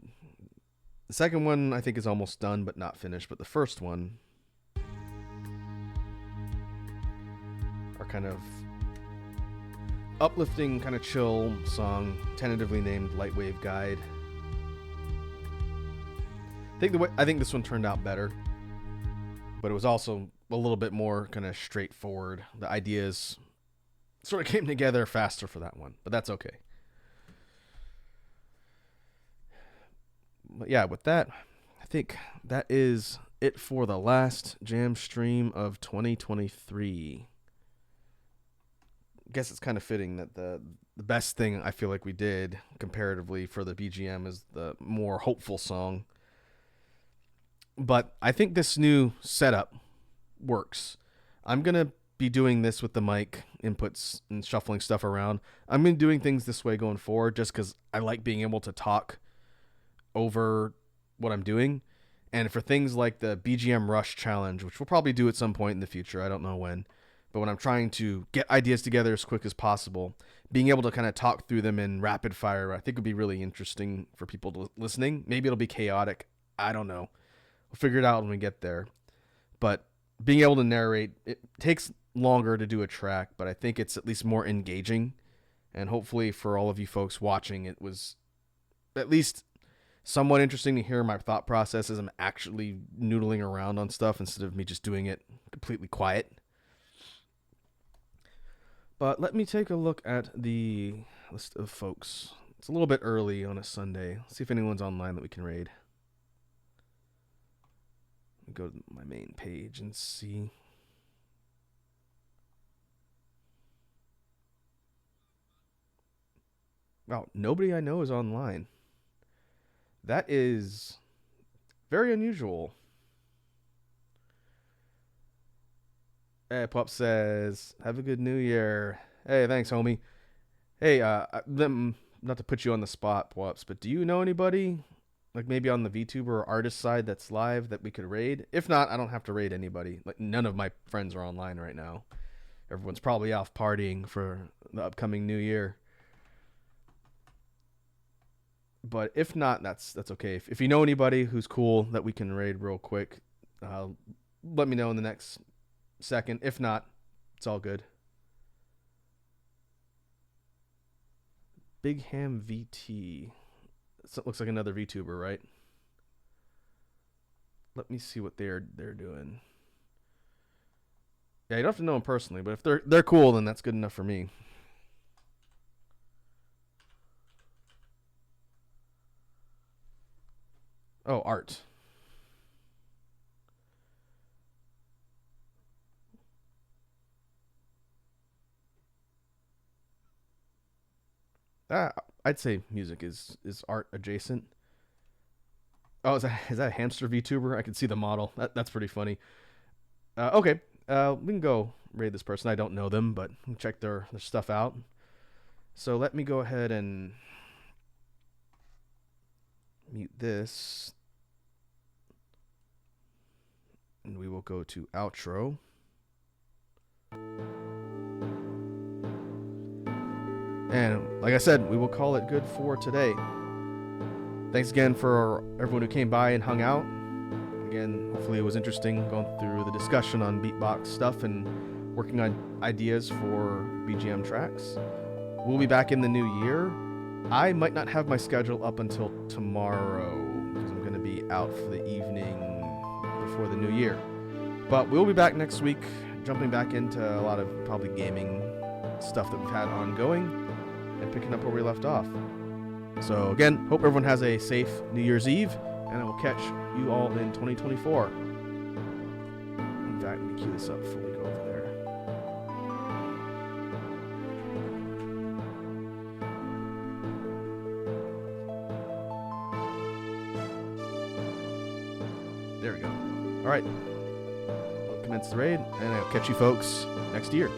The second one I think is almost done but not finished. But the first one, our kind of uplifting, kind of chill song, tentatively named Lightwave Guide. I think this one turned out better, but it was also a little bit more kind of straightforward. The ideas sort of came together faster for that one, but that's okay. But yeah, with that, I think that is it for the last jam stream of 2023. I guess it's kind of fitting that the best thing I feel like we did comparatively for the BGM is the more hopeful song. But I think this new setup works. I'm going to be doing this with the mic inputs and shuffling stuff around. I'm going to be doing things this way going forward just because I like being able to talk over what I'm doing. And for things like the BGM Rush Challenge, which we'll probably do at some point in the future, I don't know when, but when I'm trying to get ideas together as quick as possible, being able to kind of talk through them in rapid fire, I think would be really interesting for people listening. Maybe it'll be chaotic. I don't know. We'll figure it out when we get there. But being able to narrate, it takes longer to do a track, but I think it's at least more engaging. And hopefully for all of you folks watching, it was at least somewhat interesting to hear my thought process as I'm actually noodling around on stuff instead of me just doing it completely quiet. But let me take a look at the list of folks. It's a little bit early on a Sunday. Let's see if anyone's online that we can raid. Go to my main page and see. Wow, nobody I know is online. That is very unusual. Hey, Pup says, have a good new year. Hey, thanks, homie. Hey, not to put you on the spot, Pups, but do you know anybody, like maybe on the VTuber or artist side that's live that we could raid? If not, I don't have to raid anybody. Like, none of my friends are online right now. Everyone's probably off partying for the upcoming new year. But if not, that's okay. If you know anybody who's cool that we can raid real quick, let me know in the next second. If not, it's all good. Big Ham VT. So it looks like another VTuber, right? Let me see what they're doing. Yeah, you don't have to know them personally, but if they're cool, then that's good enough for me. Oh, art. I'd say music is art adjacent. Oh, is that a hamster VTuber? I can see the model. That's pretty funny. Okay, we can go raid this person. I don't know them, but check their stuff out. So let me go ahead and mute this. And we will go to outro. And like I said, we will call it good for today. Thanks again for everyone who came by and hung out. Again, hopefully it was interesting going through the discussion on Beatbox stuff and working on ideas for BGM tracks. We'll be back in the new year. I might not have my schedule up until tomorrow because I'm going to be out for the evening before the new year. But we'll be back next week, jumping back into a lot of probably gaming stuff that we've had ongoing and picking up where we left off. So again, hope everyone has a safe New Year's Eve, and I will catch you all in 2024. In fact, let me cue this up before we go over there. There we go. All right. We'll commence the raid, and I'll catch you folks next year.